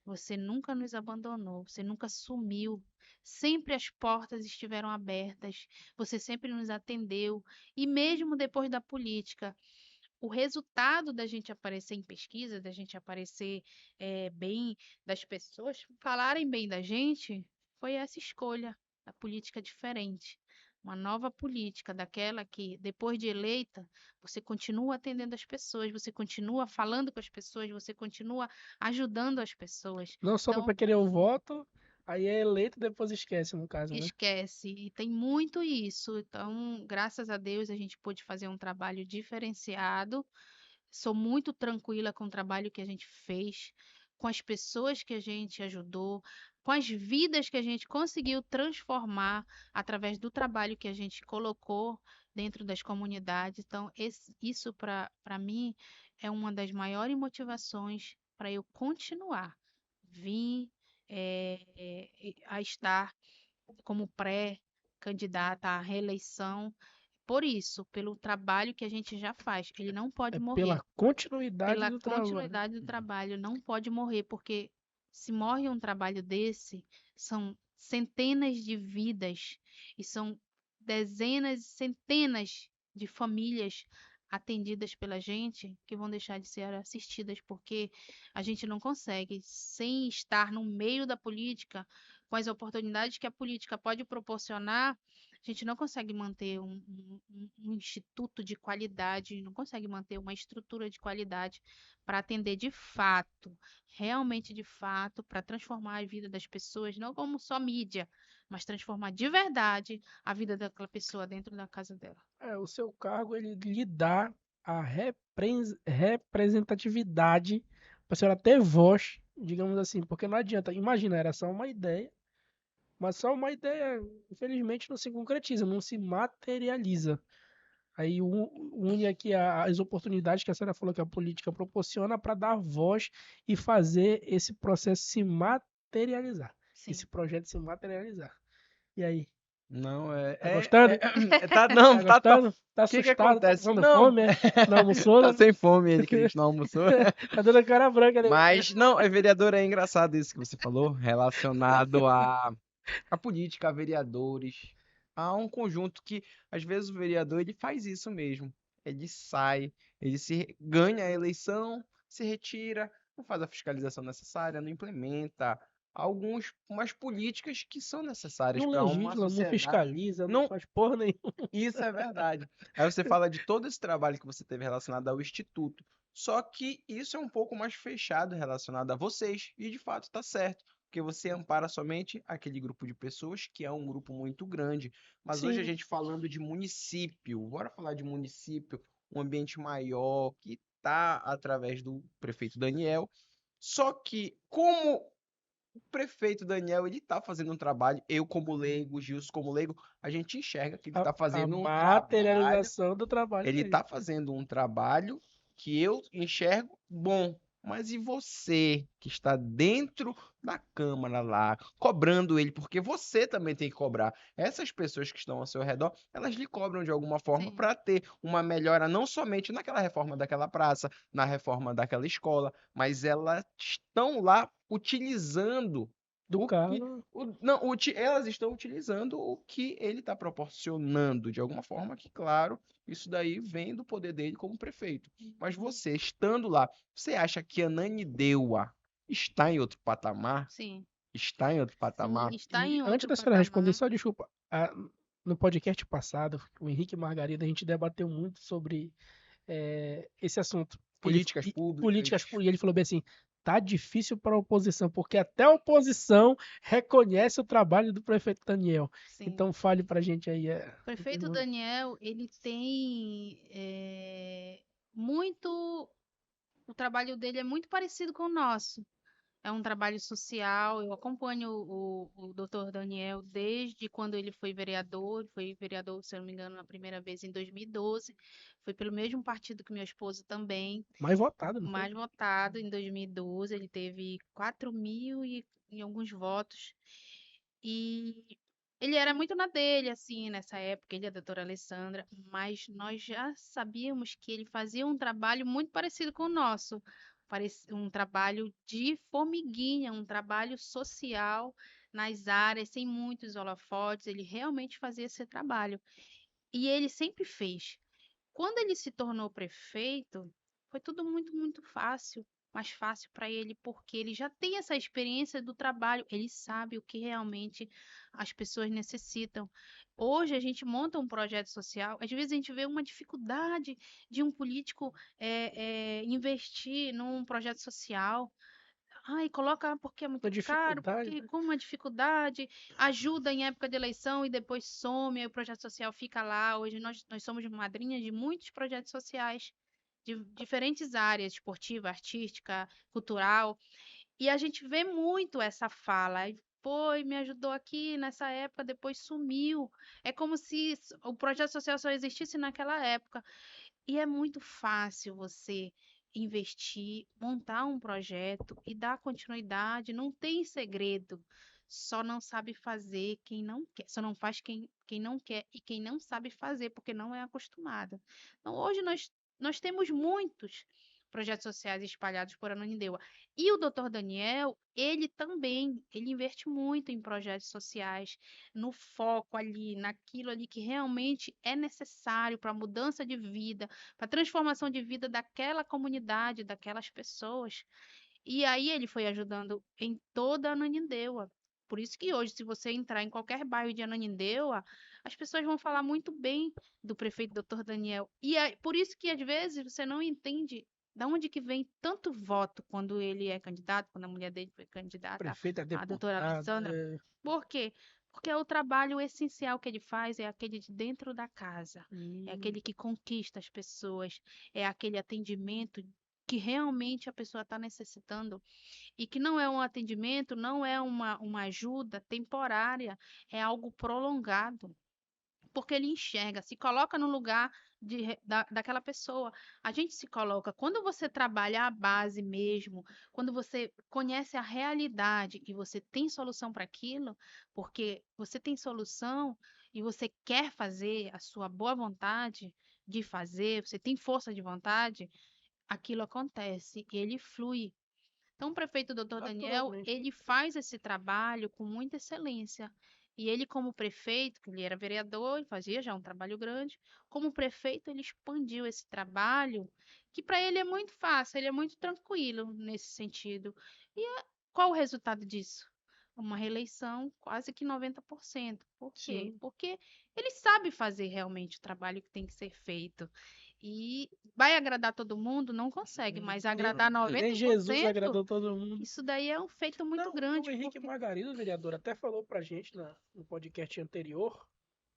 você nunca nos abandonou, você nunca sumiu, sempre as portas estiveram abertas, você sempre nos atendeu. E mesmo depois da política, o resultado da gente aparecer em pesquisa, da gente aparecer bem, das pessoas falarem bem da gente, foi essa escolha, a política diferente. Uma nova política, daquela que, depois de eleita, você continua atendendo as pessoas, você continua falando com as pessoas, você continua ajudando as pessoas. Não só para Então, querer o voto, aí é eleito e depois esquece, no caso, né? esquece. E tem muito isso. Então, graças a Deus, a gente pôde fazer um trabalho diferenciado. Sou muito tranquila com o trabalho que a gente fez, com as pessoas que a gente ajudou, com as vidas que a gente conseguiu transformar através do trabalho que a gente colocou dentro das comunidades. Então, isso para mim é uma das maiores motivações para eu continuar, vir a estar como pré-candidata à reeleição por isso, pelo trabalho que a gente já faz. Ele não pode É morrer. pela continuidade Pela do trabalho. continuidade do trabalho, não pode morrer, porque se morre um trabalho desse, são centenas de vidas e são dezenas, centenas de famílias atendidas pela gente que vão deixar de ser assistidas, porque a gente não consegue, sem estar no meio da política, com as oportunidades que a política pode proporcionar, a gente não consegue manter um instituto de qualidade, não consegue manter uma estrutura de qualidade para atender de fato, realmente de fato, para transformar a vida das pessoas, não como só mídia, mas transformar de verdade a vida daquela pessoa dentro da casa dela. O seu cargo ele lhe dá a representatividade para a senhora ter voz, digamos assim, porque não adianta, imagina, era só uma ideia, mas só uma ideia, infelizmente, não se concretiza, não se materializa. Aí une aqui as oportunidades que a senhora falou que a política proporciona para dar voz e fazer esse processo se materializar, Sim. esse projeto se materializar. E aí? Não, Tá gostando? tá, não, Tá tá. gostando? Tá O que assustado? Tá acontece? passando Não, fome? Não almoçou? tá sem fome ele, que a gente não almoçou. Tá dando cara branca ali. Mas, não, vereador, é engraçado isso que você falou, relacionado à política, a vereadores, a um conjunto que, às vezes, o vereador, ele faz isso mesmo. Ele sai, ganha a eleição, se retira, não faz a fiscalização necessária, não implementa umas políticas que são necessárias Não para uma legisla, não sociedade. fiscaliza, não Não, faz porra nenhuma. isso é verdade. Aí você fala de todo esse trabalho que você teve relacionado ao Instituto. Só que isso é um pouco mais fechado relacionado a vocês. E de fato está certo. Porque você ampara somente aquele grupo de pessoas, que é um grupo muito grande. Mas hoje a Sim, gente falando de município, bora falar de município, um ambiente maior, que está através do prefeito Daniel. Só que, como o prefeito Daniel, ele tá fazendo um trabalho, eu como leigo, Gilson como leigo, a gente enxerga que ele tá a fazendo um trabalho, materialização do trabalho ele dele. tá fazendo um trabalho que eu enxergo bom. Mas e você que está dentro da Câmara lá, cobrando ele, porque você também tem que cobrar. Essas pessoas que estão ao seu redor, elas lhe cobram de alguma forma Sim. para ter uma melhora, não somente naquela reforma daquela praça, na reforma daquela escola, mas elas estão lá utilizando Do o que. cargo. Não, elas estão utilizando o que ele está proporcionando, de alguma forma que, claro, isso daí vem do poder dele como prefeito. Mas você, estando lá, você acha que Ananindeua está em outro patamar? Sim, Está em outro sim, patamar? está E em antes outro da senhora responder, patamar. só desculpa. No podcast passado, o Henrique e Margarida, a gente debateu muito sobre esse assunto. Políticas públicas. Políticas públicas. Ele falou bem assim: tá difícil para a oposição, porque até a oposição reconhece o trabalho do prefeito Daniel. Sim. Então fale pra gente aí. O prefeito Daniel, ele tem muito. O trabalho dele é muito parecido com o nosso. É um trabalho social. Eu acompanho o Dr. Daniel desde quando ele foi vereador. Foi vereador, se eu não me engano, na primeira vez em 2012. Foi pelo mesmo partido que meu esposo também, Mais votado, não foi? mais votado em 2012. Ele teve 4 mil e alguns votos. E ele era muito na dele, assim, nessa época, ele e a doutora Alessandra, mas nós já sabíamos que ele fazia um trabalho muito parecido com o nosso, um trabalho de formiguinha, um trabalho social nas áreas, sem muitos holofotes, ele realmente fazia esse trabalho. E ele sempre fez. Quando ele se tornou prefeito, foi tudo muito, muito fácil, mais fácil para ele, porque ele já tem essa experiência do trabalho, ele sabe o que realmente as pessoas necessitam. Hoje a gente monta um projeto social, às vezes a gente vê uma dificuldade de um político investir num projeto social. Ai, coloca porque é Uma muito caro, dificuldade, porque né? como uma dificuldade, ajuda em época de eleição e depois some, aí o projeto social fica lá. Hoje nós somos madrinhas de muitos projetos sociais, de diferentes áreas, esportiva, artística, cultural, e a gente vê muito essa fala. Aí, foi, me ajudou aqui nessa época, depois sumiu. É como se o projeto social só existisse naquela época. E é muito fácil você investir, montar um projeto e dar continuidade, não tem segredo. só não sabe fazer quem não quer, só não faz quem não quer e quem não sabe fazer porque não é acostumado. Então, hoje nós temos muitos projetos sociais espalhados por Ananindeua. E o Dr. Daniel, ele também, ele investe muito em projetos sociais, no foco ali, naquilo ali que realmente é necessário para a mudança de vida, para a transformação de vida daquela comunidade, daquelas pessoas. E aí ele foi ajudando em toda a Ananindeua. Por isso que hoje, se você entrar em qualquer bairro de Ananindeua, as pessoas vão falar muito bem do prefeito Dr. Daniel. E é por isso que às vezes você não entende da onde que vem tanto voto quando ele é candidato, quando a mulher dele foi candidata, Prefeito é a doutora deputado. Alessandra. Por quê? Porque o trabalho essencial que ele faz é aquele de dentro da casa, é aquele que conquista as pessoas, é aquele atendimento que realmente a pessoa está necessitando e que não é um atendimento, não é uma ajuda temporária, é algo prolongado, porque ele enxerga, se coloca no lugar daquela pessoa. A gente se coloca, quando você trabalha a base mesmo, quando você conhece a realidade e você tem solução para aquilo, porque você tem solução e você quer fazer a sua boa vontade de fazer, você tem força de vontade, aquilo acontece e ele flui. Então, o prefeito Dr. Daniel, Naturalmente. ele faz esse trabalho com muita excelência. E ele, como prefeito, que ele era vereador e fazia já um trabalho grande, como prefeito, ele expandiu esse trabalho, que para ele é muito fácil, ele é muito tranquilo nesse sentido. Qual o resultado disso? Uma reeleição quase que 90%. Por quê? Sim. Porque ele sabe fazer realmente o trabalho que tem que ser feito. E vai agradar todo mundo? Não consegue, mas agradar Nem Jesus 90%, agradou todo mundo. isso daí é um feito muito Não, grande. o Henrique Porque Margarido, vereador, até falou pra gente no podcast anterior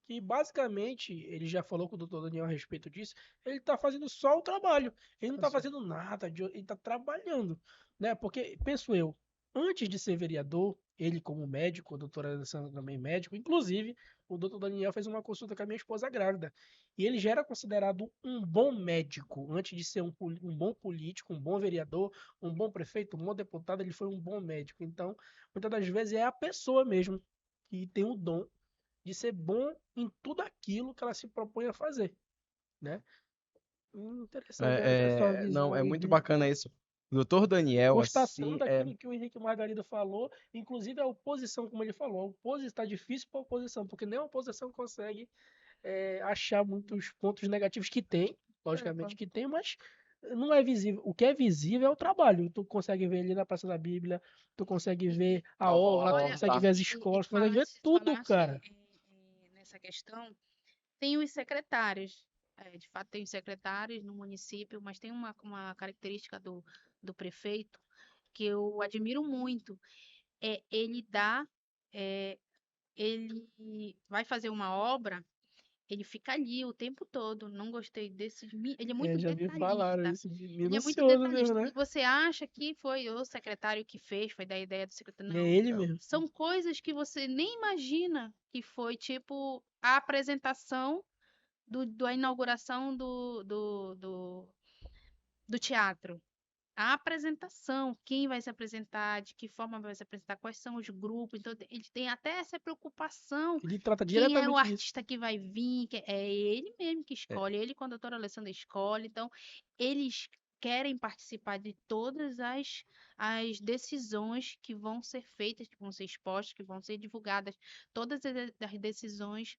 que basicamente ele já falou com o doutor Daniel a respeito disso. Ele tá fazendo só o trabalho. Ele não tá fazendo nada, ele tá trabalhando, né? Porque, penso eu, antes de ser vereador, ele como médico, a doutora Alessandra também médico, inclusive o doutor Daniel fez uma consulta com a minha esposa grávida. E ele já era considerado um bom médico, antes de ser um bom político, um bom vereador, um bom prefeito, um bom deputado, ele foi um bom médico. Então, muitas das vezes é a pessoa mesmo que tem o dom de ser bom em tudo aquilo que ela se propõe a fazer, né? Interessante essa sua Não, visão é aí muito de bacana isso. Doutor Daniel, gostar assim, tanto daquilo que o Henrique Margarida falou, inclusive a oposição, como ele falou, a oposição está difícil para a oposição, porque nem a oposição consegue achar muitos pontos negativos que tem, logicamente que tem, mas não é visível. O que é visível é o trabalho. Tu consegue ver ali na Praça da Bíblia, tu consegue ver a Nova orla, tu olha, consegue Horta. ver as escolas, tu consegue ver tudo, cara. nessa questão, tem os secretários. De fato, tem os secretários no município, mas tem uma característica do prefeito que eu admiro muito. Ele dá, é, ele vai fazer uma obra, ele fica ali o tempo todo. Não gostei desse. Ele é muito Já me falaram detalhista. isso, Ele é muito minucioso mesmo, detalhista. né? E você acha que foi o secretário que fez, foi da ideia do secretário? É Não. ele mesmo. São coisas que você nem imagina que foi, tipo, a apresentação da inauguração do teatro. A apresentação, quem vai se apresentar, de que forma vai se apresentar, quais são os grupos. Então, ele tem até essa preocupação. Ele trata Quem é o diretamente disso. artista que vai vir? É ele mesmo que É, escolhe, ele com a doutora Alessandra escolhe. Então, eles querem participar de todas as decisões que vão ser feitas, que vão ser expostas, que vão ser divulgadas. Todas as decisões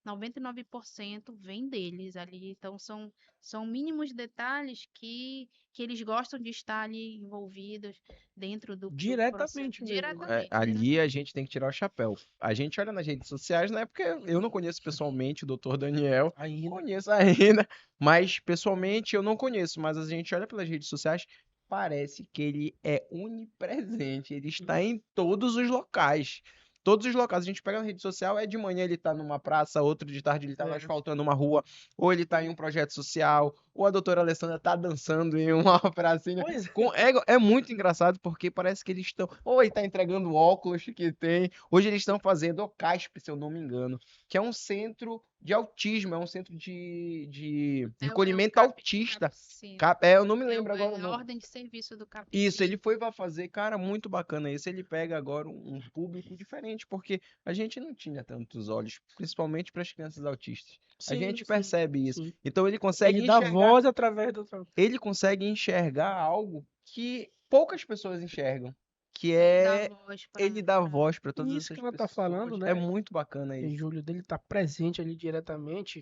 99% vem deles ali. Então, são mínimos detalhes que eles gostam de estar ali envolvidos dentro do processo. Diretamente mesmo, né? Diretamente, Ali a diretamente. gente tem que tirar o chapéu. A gente olha nas redes sociais, né? Porque eu não conheço pessoalmente o doutor Daniel, Ainda. conheço ainda, mas pessoalmente eu não conheço. Mas a gente olha pelas redes sociais, parece que ele é onipresente, ele está em todos os locais. Todos os locais, a gente pega na rede social, de manhã ele tá numa praça, outro de tarde ele tá É. asfaltando uma rua, ou ele tá em um projeto social, ou a doutora Alessandra tá dançando em uma pracinha. Pois é. É muito engraçado porque parece que eles estão. Ou ele tá entregando óculos que tem. Hoje eles estão fazendo o CASP, se eu não me engano, que é um centro de autismo, é um centro de É recolhimento CAP, autista. Capicino. Eu não me lembro agora o É a nome. ordem de serviço do Isso, Capicino. ele foi para fazer, cara, muito bacana isso. Ele pega agora um público diferente, porque a gente não tinha tantos olhos, principalmente para as crianças autistas. A Sim, gente sim, percebe isso. sim. Então Ele dá voz através do. ele consegue enxergar algo que poucas pessoas enxergam, que Ele dá é voz ele dá voz para todas Isso que essas ela tá pessoas. falando, É né? muito bacana Em isso. julho dele tá presente ali diretamente.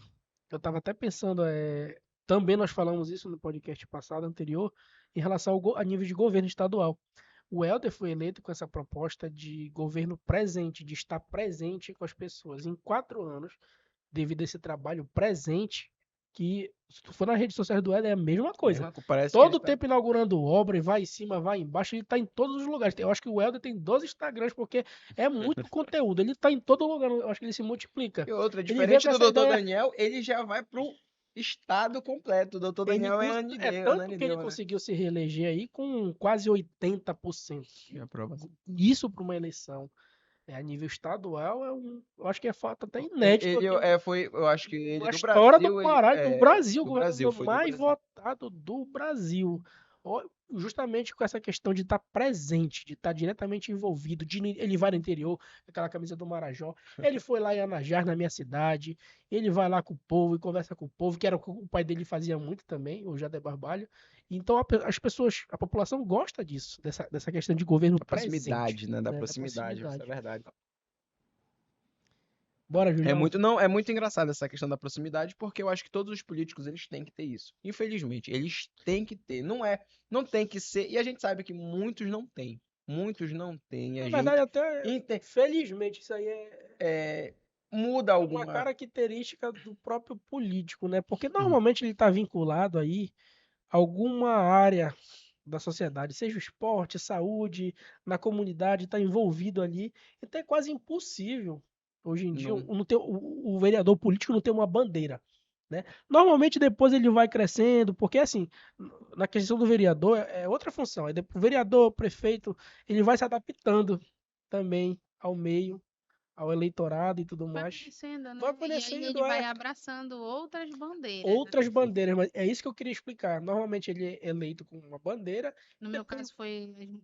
Eu tava até pensando, também nós falamos isso no podcast passado, anterior, em relação a nível de governo estadual. O Helder foi eleito com essa proposta de governo presente, de estar presente com as pessoas. Em 4 anos, devido a esse trabalho presente, que se tu for nas redes sociais do Helder é a mesma coisa. Parece que ele Todo está. tempo inaugurando obra, e vai em cima, vai embaixo, ele tá em todos os lugares. Eu acho que o Helder tem 12 Instagrams, porque é muito conteúdo. Ele tá em todo lugar, eu acho que ele se multiplica. E outra, Ele veio diferente com do essa Dr. ideia. Daniel, ele já vai pro estado completo. O Dr. Daniel é Tanto que ele Ananideu, né? conseguiu se reeleger aí com quase 80%. De aprovação. Isso para uma eleição a nível estadual eu acho que é fato até Ele, inédito ele aqui eu acho que ele na do história do Brasil, Pará, do Brasil, o do Brasil, governador foi do mais Brasil. votado do Brasil. Justamente com essa questão de estar presente, de estar diretamente envolvido. Ele vai no interior, aquela camisa do Marajó. Ele foi lá em Anajás, na minha cidade. Ele vai lá com o povo e conversa com o povo, que era o que o pai dele fazia muito também, o Jader Barbalho. Então as pessoas, a população gosta disso, dessa questão de governo Da presente. proximidade, né? Da Da proximidade, isso é proximidade. verdade. Bora, Julião. É muito engraçado essa questão da proximidade, porque eu acho que todos os políticos eles têm que ter isso. Infelizmente, eles têm que ter. Não tem que ser. E a gente sabe que muitos não têm. Muitos não têm. Na A verdade, gente até felizmente, isso aí é, muda é uma alguma. característica do próprio político, né? Porque Uhum. normalmente ele está vinculado aí a alguma área da sociedade, seja o esporte, saúde, na comunidade, está envolvido ali. Então é quase impossível, hoje em dia, Não, não ter, o vereador político não ter uma bandeira. Né? Normalmente depois ele vai crescendo, porque assim, na questão do vereador é outra função. O vereador, o prefeito, ele vai se adaptando também ao meio, ao eleitorado e tudo Vai mais. conhecendo, Vai né? E aí conhecendo ele vai abraçando outras bandeiras, né? outras bandeiras, mas é isso que eu queria explicar. Normalmente ele é eleito com uma bandeira No e meu depois. caso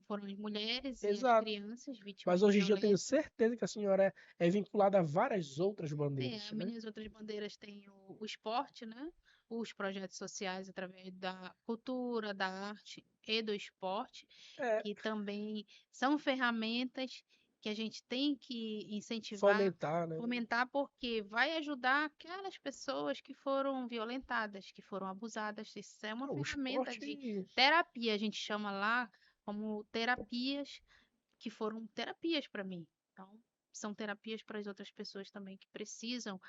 foram as mulheres e as Exato. crianças vítimas Mas de hoje em dia eu tenho violência. certeza que a senhora é vinculada a várias outras bandeiras, As né? minhas outras bandeiras têm o esporte, né? Os projetos sociais através da cultura, da arte e do esporte, É, que também são ferramentas que a gente tem que incentivar, fomentar, né? fomentar, porque vai ajudar aquelas pessoas que foram violentadas, que foram abusadas. Isso é uma O ferramenta de esporte. terapia, a gente chama lá como terapias que foram terapias para mim. Então, são terapias para as outras pessoas também que precisam,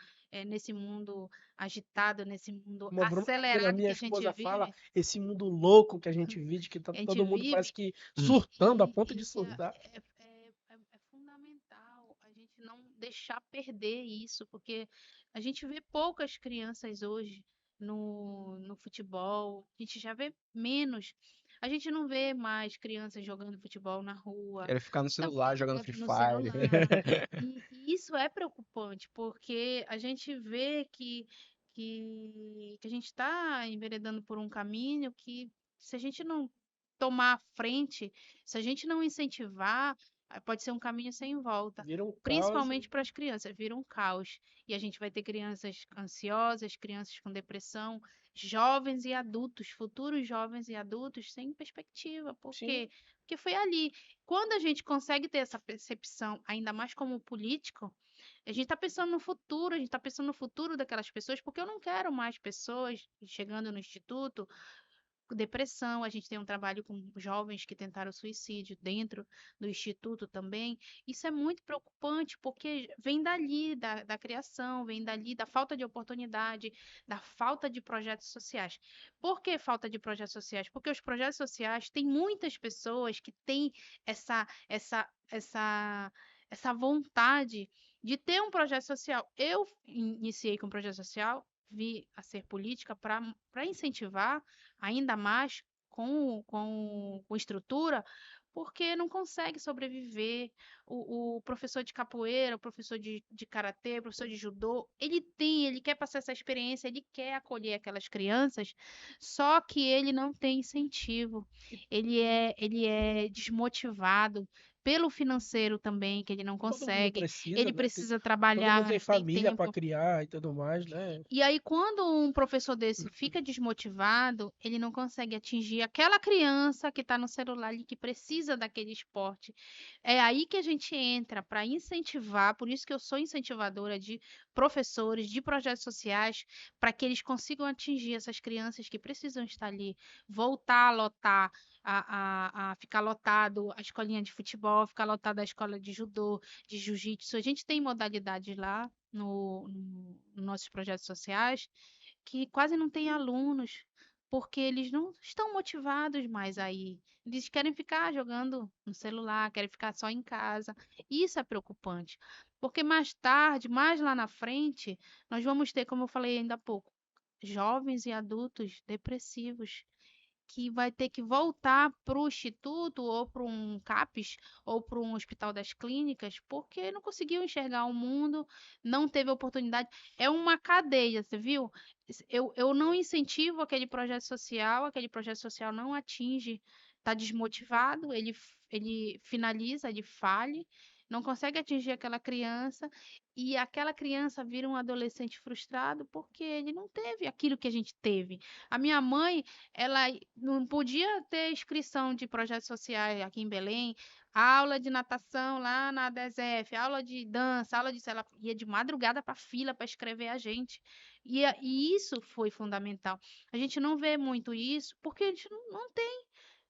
nesse mundo agitado, nesse mundo Como a acelerado minha que a gente esposa fala, vive, esse mundo louco que a gente vive, que tá a gente todo mundo parece vive que Hum. surtando a ponto de e surtar. é fundamental a gente não deixar perder isso, porque a gente vê poucas crianças hoje no futebol, a gente já vê menos. A gente não vê mais crianças jogando futebol na rua, Quero ficar no tá- celular jogando Free no Fire. celular. E isso é preocupante, porque a gente vê que a gente está enveredando por um caminho que, se a gente não tomar a frente, se a gente não incentivar, pode ser um caminho sem volta. Vira um caos. Principalmente para as crianças, vira um caos. E a gente vai ter crianças ansiosas, crianças com depressão, jovens e adultos, futuros jovens e adultos sem perspectiva. Por Sim, quê? Porque foi ali. Quando a gente consegue ter essa percepção, ainda mais como político, a gente está pensando no futuro, a gente está pensando no futuro daquelas pessoas, porque eu não quero mais pessoas chegando no instituto depressão, a gente tem um trabalho com jovens que tentaram suicídio dentro do instituto também. Isso é muito preocupante, porque vem dali, da criação, vem dali da falta de oportunidade, da falta de projetos sociais. Por que falta de projetos sociais? Porque os projetos sociais têm muitas pessoas que têm essa vontade de ter um projeto social. Eu iniciei com um projeto social, vi a ser política para incentivar ainda mais com estrutura, porque não consegue sobreviver. O professor de capoeira, o professor de karatê, o professor de judô, ele quer passar essa experiência, ele quer acolher aquelas crianças, só que ele não tem incentivo. Ele é desmotivado pelo financeiro também, que ele não Todo mundo consegue. precisa, Ele né? precisa Todo mundo trabalhar, tem não tem família para tempo. criar e tudo mais, né? E aí, quando um professor desse fica desmotivado, ele não consegue atingir aquela criança que está no celular e que precisa daquele esporte. É aí que a gente entra para incentivar, por isso que eu sou incentivadora de professores, de projetos sociais, para que eles consigam atingir essas crianças que precisam estar ali, voltar a lotar. A ficar lotado a escolinha de futebol, ficar lotado a escola de judô, de jiu-jitsu. A gente tem modalidades lá nos nossos projetos sociais que quase não tem alunos, porque eles não estão motivados mais aí. Eles querem ficar jogando no celular, querem ficar só em casa. Isso é preocupante, porque mais tarde, mais lá na frente, nós vamos ter, como eu falei ainda há pouco, jovens e adultos depressivos que vai ter que voltar para o instituto ou para um CAPES ou para um hospital das clínicas porque não conseguiu enxergar o mundo, não teve oportunidade. É uma cadeia, você viu? Eu não incentivo aquele projeto social não atinge, está desmotivado, ele finaliza, ele falha, não consegue atingir aquela criança e aquela criança vira um adolescente frustrado porque ele não teve aquilo que a gente teve. A minha mãe ela não podia ter inscrição de projetos sociais aqui em Belém, aula de natação lá na DESEF, aula de dança, aula de... Ela ia de madrugada para a fila para escrever a gente. E isso foi fundamental. A gente não vê muito isso porque a gente não tem.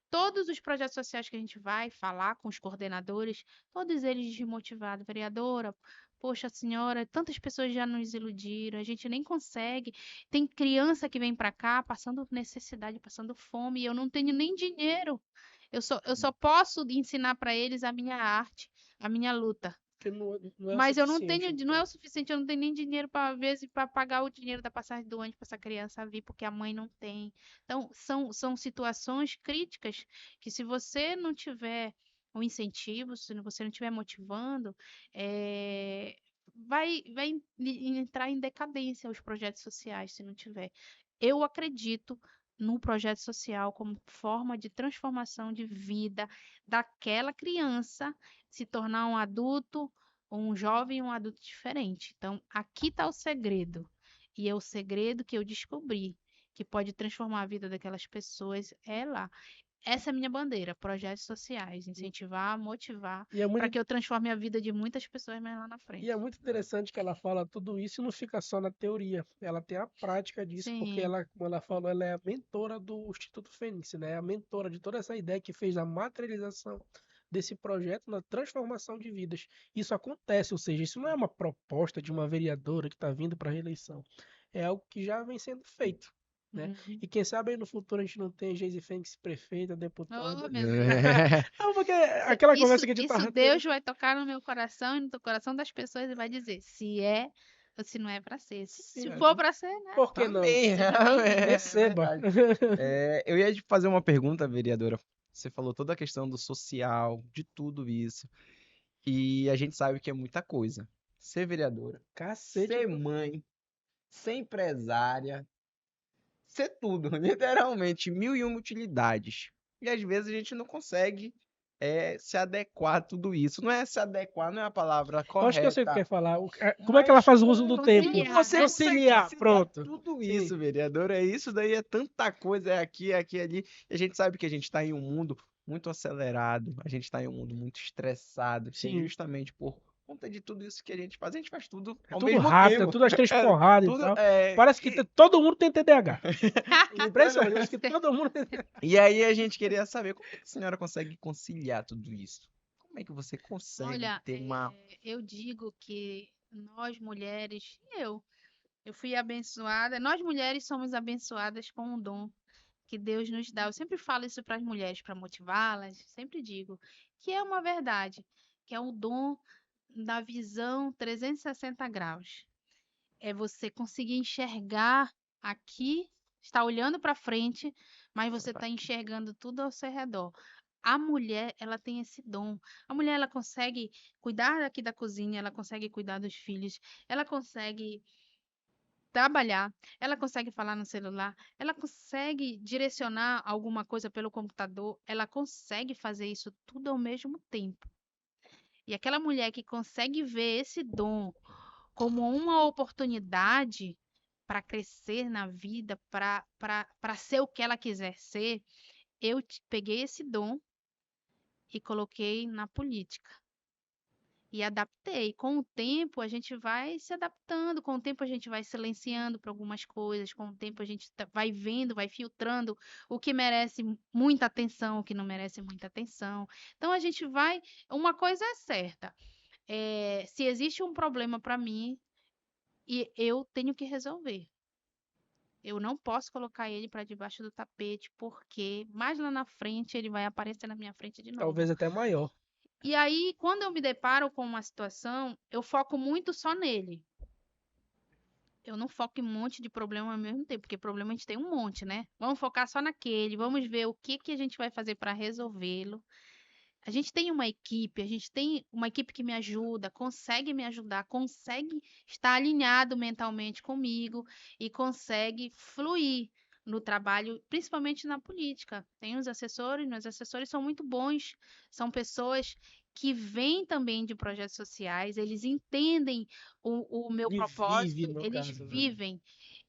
Todos os projetos sociais que a gente vai falar com os coordenadores, todos eles desmotivados. Vereadora, poxa senhora, tantas pessoas já nos iludiram, a gente nem consegue. Tem criança que vem para cá passando necessidade, passando fome, e eu não tenho nem dinheiro. Eu só posso ensinar para eles a minha arte, a minha luta. Porque não é o Mas eu não suficiente, tenho, não é então. o suficiente, eu não tenho nem dinheiro para vezes para pagar o dinheiro da passagem do ônibus para essa criança vir, porque a mãe não tem. Então, são situações críticas que se você não tiver um incentivo, se você não estiver motivando, vai entrar em decadência os projetos sociais, se não tiver. Eu acredito no projeto social como forma de transformação de vida daquela criança se tornar um adulto um jovem e um adulto diferente. Então, aqui está o segredo. E é o segredo que eu descobri, que pode transformar a vida daquelas pessoas, é lá. Essa é a minha bandeira, projetos sociais, incentivar, motivar, E é para muito, que eu transforme a vida de muitas pessoas mais lá na e é frente. muito interessante que ela fala tudo isso e não fica só na teoria. Ela tem a prática disso, porque Sim, ela, como ela falou, ela é a mentora do Instituto Fênix, né? É a mentora de toda essa ideia que fez a materialização desse projeto na transformação de vidas. Isso acontece, ou seja, isso não é uma proposta de uma vereadora que está vindo para a reeleição. É algo que já vem sendo feito. Né? uhum. E quem sabe aí no futuro a gente não tem Geise Fênix prefeita, deputada. Oh, meu Deus. Não, porque aquela Isso, conversa que a gente isso tava tendo. Deus vai tocar no meu coração e no coração das pessoas e vai dizer se é ou se não é para ser. Se Sim, for para ser, né? por que não? Também, Seja bem-vindo. é Receba. verdade. Eu ia te fazer uma pergunta, vereadora. Você falou toda a questão do social, de tudo isso. E a gente sabe que é muita coisa. Ser vereadora, Cacete. ser mãe, ser empresária, ser tudo, literalmente, mil e uma utilidades. E às vezes a gente não consegue se adequar a tudo isso. Não é se adequar, não é a palavra Eu acho que eu sei o que correta, quer falar. Como é que ela mas faz o uso do tempo? como Conciliar, você né? consegue Conciliar, conciliar pronto. tudo Sim. isso, vereador? É isso daí, é tanta coisa, é aqui, é aqui, é ali. E a gente sabe que a gente está em um mundo muito acelerado, a gente está em um mundo muito estressado, e Sim. justamente por conta de tudo isso que a gente faz tudo É ao tudo mesmo rápido, é tempo. tudo às três É, porradas e tudo, tal. Parece que todo mundo tem TDAH. Impressionante, parece que Sim. todo mundo tem TDAH. e aí a gente queria saber como é que a senhora consegue conciliar tudo isso? Como é que você consegue Olha, ter uma... eu digo que nós mulheres, eu fui abençoada, nós mulheres somos abençoadas com um dom que Deus nos dá. Eu sempre falo isso para as mulheres, para motivá-las, sempre digo que é uma verdade, que é o dom da visão 360 graus. É você conseguir enxergar aqui, está olhando para frente, mas você está enxergando tudo ao seu redor. A mulher, ela tem esse dom. A mulher, ela consegue cuidar aqui da cozinha, ela consegue cuidar dos filhos, ela consegue trabalhar, ela consegue falar no celular, ela consegue direcionar alguma coisa pelo computador, ela consegue fazer isso tudo ao mesmo tempo. E aquela mulher que consegue ver esse dom como uma oportunidade para crescer na vida, para ser o que ela quiser ser, peguei esse dom e coloquei na política. E adaptei. Com o tempo, a gente vai se adaptando, com o tempo, a gente vai silenciando para algumas coisas, com o tempo, a gente vai vendo, vai filtrando o que merece muita atenção, o que não merece muita atenção. Então, a gente vai. Uma coisa é certa: se existe um problema para mim, e eu tenho que resolver. Eu não posso colocar ele para debaixo do tapete, porque mais lá na frente ele vai aparecer na minha frente de novo. Talvez até maior. E aí, quando eu me deparo com uma situação, eu foco muito só nele. Eu não foco em um monte de problema ao mesmo tempo, porque problema a gente tem um monte, né? Vamos focar só naquele, vamos ver o que que a gente vai fazer para resolvê-lo. A gente tem uma equipe que me ajuda, consegue me ajudar, consegue estar alinhado mentalmente comigo e consegue fluir no trabalho, principalmente na política. Tem os assessores, meus assessores são muito bons, são pessoas que vêm também de projetos sociais, eles entendem o meu Ele propósito, vive, no eles caso, né? vivem.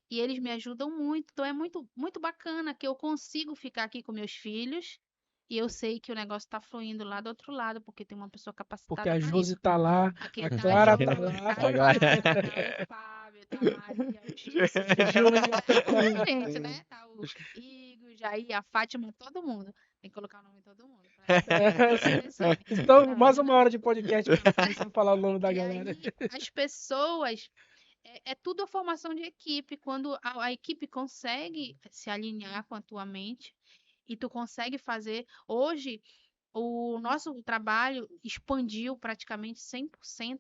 E eles me ajudam muito, então é muito, muito bacana que eu consigo ficar aqui com meus filhos e eu sei que o negócio está fluindo lá do outro lado, porque tem uma pessoa Porque capacitada a para Josi isso. tá lá, Aqui a tá a Clara Josi, tá tá lá. a Clara, tá o Fábio, tá a Maria, o Gilson, Júlia. tá muita gente, né? Tá o Igor, Jair, a Fátima, todo mundo. Tem que colocar o nome de todo mundo. Então, mais uma hora de podcast pra falar o nome da E galera. aí, as pessoas é tudo a formação de equipe. Quando a equipe consegue se alinhar com a tua mente e tu consegue fazer. Hoje, o nosso trabalho expandiu praticamente 100%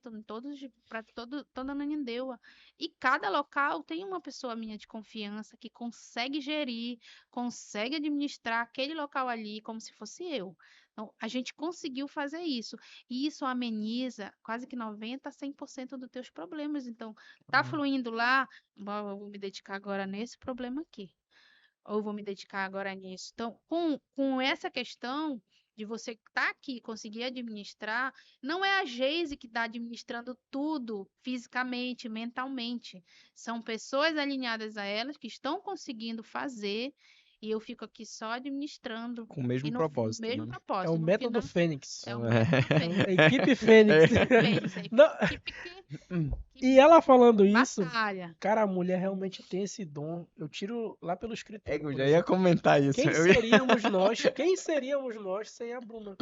para toda a Ananindeua. E cada local tem uma pessoa minha de confiança que consegue gerir, consegue administrar aquele local ali como se fosse eu. Então, a gente conseguiu fazer isso. E isso ameniza quase que 90% a 100% dos teus problemas. Então, tá fluindo lá, bom, eu vou me dedicar agora nesse problema aqui. Ou eu vou me dedicar agora nisso. Então, com essa questão de você estar aqui e conseguir administrar, não é a Geise que está administrando tudo fisicamente, mentalmente. São pessoas alinhadas a elas que estão conseguindo fazer e eu fico aqui só administrando. Com o mesmo E no propósito, mesmo né? É propósito. o No método final, Fênix. é o método Fênix. A equipe Fênix. Fênix, é Não, a equipe que e ela falando isso, batalha. cara, a mulher realmente tem esse dom. Eu tiro lá pelo escritório, Eu por já ia exemplo. comentar isso. Quem seríamos nós? Quem seríamos nós sem a Bruna?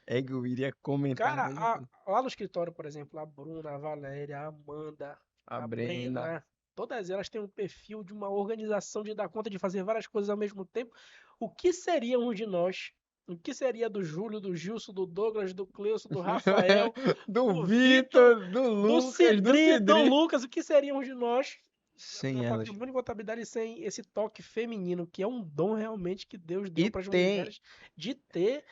Eu iria comentar. Cara, lá no escritório, por exemplo, a Bruna, a Valéria, a Amanda, A a Brenda. Brenda, todas elas têm um perfil de uma organização de dar conta de fazer várias coisas ao mesmo tempo. O que seríamos de nós? O que seria do Júlio, do Gilson, do Douglas, do Cleuson, do Rafael, do Vitor, Vitor, do do Lucas, Cidri, do Lucas? O que seríamos de nós Sem na elas. patrimônio e contabilidade sem esse toque feminino, que é um dom realmente que Deus deu E para as tem. mulheres de ter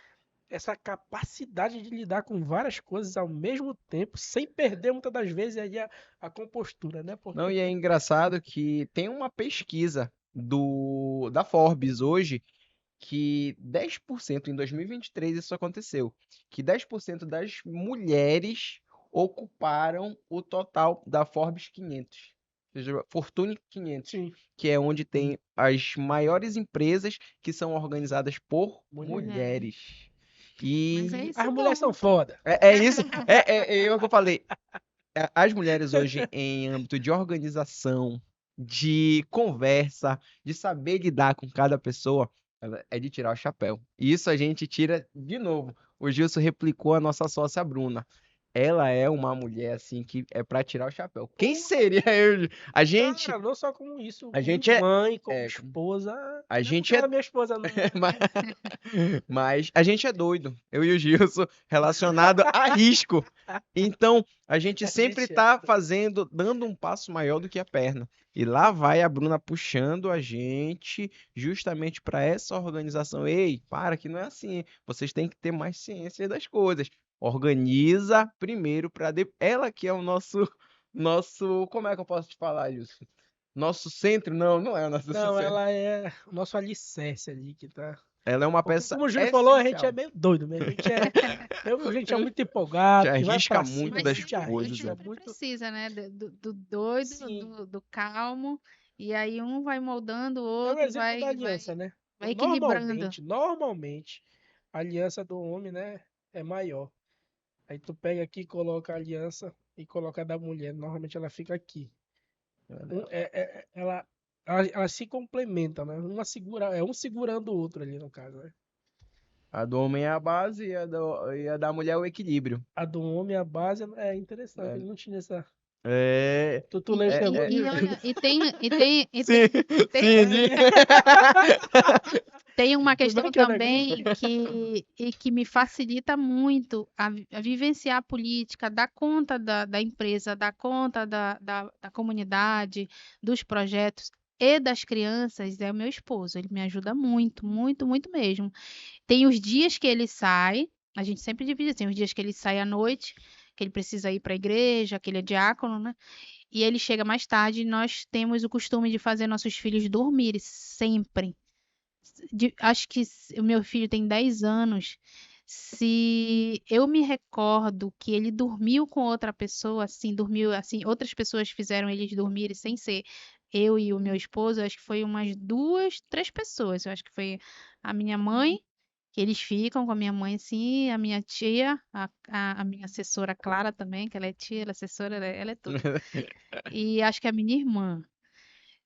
essa capacidade de lidar com várias coisas ao mesmo tempo, sem perder muitas das vezes aí a compostura, né? Porque Não, e é engraçado que tem uma pesquisa da Forbes hoje que 10% em 2023 isso aconteceu, que 10% das mulheres ocuparam o total da Forbes 500, ou seja, Fortune 500, sim, que é onde tem as maiores empresas que são organizadas por mulheres. Mas é E esse as mulheres são dom. foda. é isso, é o que eu falei. As mulheres hoje, em âmbito de organização, de conversa, de saber lidar com cada pessoa, é de tirar o chapéu. E isso a gente tira de novo. O Gilson replicou a nossa sócia Bruna. ela é uma mulher, assim, que é pra tirar o chapéu. Quem seria eu? A gente, Cara, não só como isso, a como gente é, mãe, como é, esposa. a Não é gente porque é, ela é minha esposa, não. mas, mas a gente é doido. Eu e o Gilson, relacionado a risco. Então, a gente A sempre gente é. tá fazendo, dando um passo maior do que a perna. E lá vai a Bruna puxando a gente justamente para essa organização. Ei, para que não é assim. Vocês têm que ter mais ciência das coisas. Organiza primeiro para ela que é o nosso, como é que eu posso te falar isso? Nosso centro? Não, não é o nosso Não, centro. ela é o nosso alicerce ali que tá. Ela é uma Porque, peça como o Júlio falou, a gente é essencial. meio doido mesmo. A gente é muito Te empolgado, que vai arrisca pra cima, muito Mas a das gente coisas, né? sempre muito. precisa, né? Do doido, Sim. do calmo. E aí um vai moldando o É o outro, exemplo da vai aliança, né? equilibrando. Normalmente, a aliança do homem, né, é maior. Aí tu pega aqui, coloca a aliança e coloca a da mulher. Normalmente ela fica aqui. Ela se complementa, né? Um segurando o outro ali, no caso, né? A do homem é a base e a da mulher é o equilíbrio. A do homem, a base, é interessante. É, Ele não tinha essa. é, Tu E, lembra e, alguma e disso? olha, e sim, tem, sim, tem uma Como é questão que é o negócio? também que me facilita muito a vivenciar a política, dar conta da empresa, dar conta da comunidade, dos projetos e das crianças, é o meu esposo. Ele me ajuda muito, muito, muito mesmo. Tem os dias que ele sai, a gente sempre divide assim, os dias que ele sai à noite, que ele precisa ir para a igreja, que ele é diácono, né? E ele chega mais tarde, e nós temos o costume de fazer nossos filhos dormirem sempre. Acho que o meu filho tem 10 anos. Se eu me recordo que ele dormiu com outra pessoa, assim, dormiu assim, outras pessoas fizeram eles dormirem sem ser eu e o meu esposo, acho que foi umas duas, três pessoas. Eu acho que foi a minha mãe, que eles ficam com a minha mãe, assim, a minha tia, a minha assessora Clara também, que ela é tia, ela é assessora, ela é tudo. E acho que a minha irmã.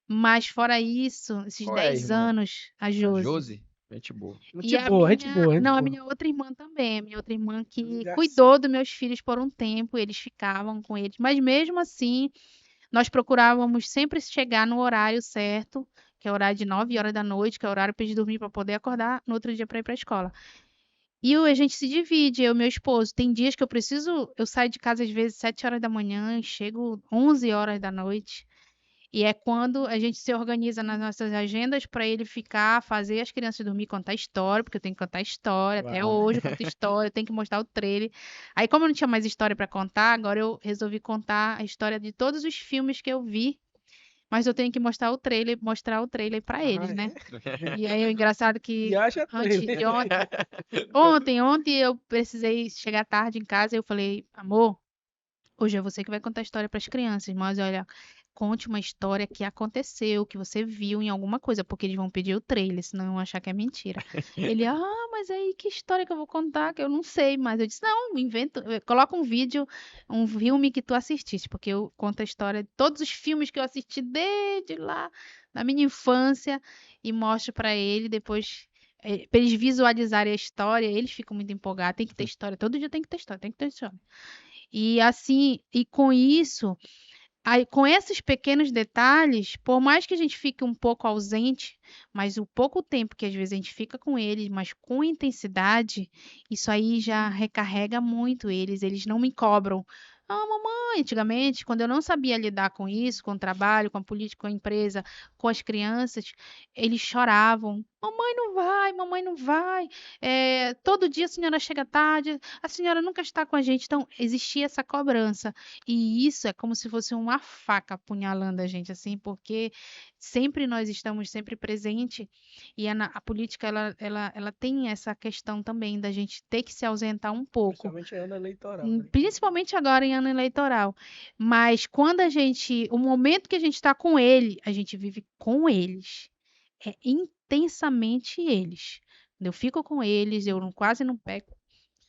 Mas fora isso, esses Qual é a 10 irmã? anos, a A Josi. Josi? Gente boa. E Gente a boa, gente minha, boa, gente não, a boa. minha outra irmã também, a minha outra irmã que Graça. cuidou dos meus filhos por um tempo, eles ficavam com eles, mas mesmo assim, nós procurávamos sempre chegar no horário certo, que é o horário de 9 horas da noite, que é o horário para eles dormir para poder acordar no outro dia para ir para a escola. E a gente se divide, eu e meu esposo. Tem dias que eu saio de casa às vezes 7 horas da manhã e chego 11 horas da noite. E é quando a gente se organiza nas nossas agendas para ele ficar, fazer as crianças dormir, contar história, porque eu tenho que contar história, até Uau. hoje eu conto história, eu tenho que mostrar o trailer. Aí, como eu não tinha mais história para contar, agora eu resolvi contar a história de todos os filmes que eu vi, mas eu tenho que mostrar o trailer para Ah, eles, né? é? E aí é engraçado E que acha antes trailer. de ontem eu precisei chegar tarde em casa e eu falei, amor, hoje é você que vai contar a história para as crianças, mas olha, conte uma história que aconteceu, que você viu em alguma coisa, porque eles vão pedir o trailer, senão vão achar que é mentira. Ele, mas aí que história que eu vou contar, que eu não sei, mas eu disse, não, inventa, coloca um vídeo, um filme que tu assististe, porque eu conto a história de todos os filmes que eu assisti desde lá, da minha infância, e mostro para ele depois. Para eles visualizarem a história, eles ficam muito empolgados. Tem que ter história, todo dia tem que ter história, tem que ter história. E assim, e com isso, aí, com esses pequenos detalhes, por mais que a gente fique um pouco ausente, mas o pouco tempo que às vezes a gente fica com eles, mas com intensidade, isso aí já recarrega muito eles. Eles não me cobram. Mamãe, antigamente, quando eu não sabia lidar com isso, com o trabalho, com a política, com a empresa, com as crianças, eles choravam. Mamãe não vai. Todo dia a senhora chega tarde, a senhora nunca está com a gente. Então, existia essa cobrança. E isso é como se fosse uma faca apunhalando a gente, assim, porque sempre nós estamos sempre presente e a política, ela tem essa questão também da gente ter que se ausentar um pouco, Principalmente ano eleitoral, né? principalmente agora em ano eleitoral. Mas quando o momento que a gente está com ele, a gente vive com eles. É intensamente eles. Eu fico com eles, quase não pego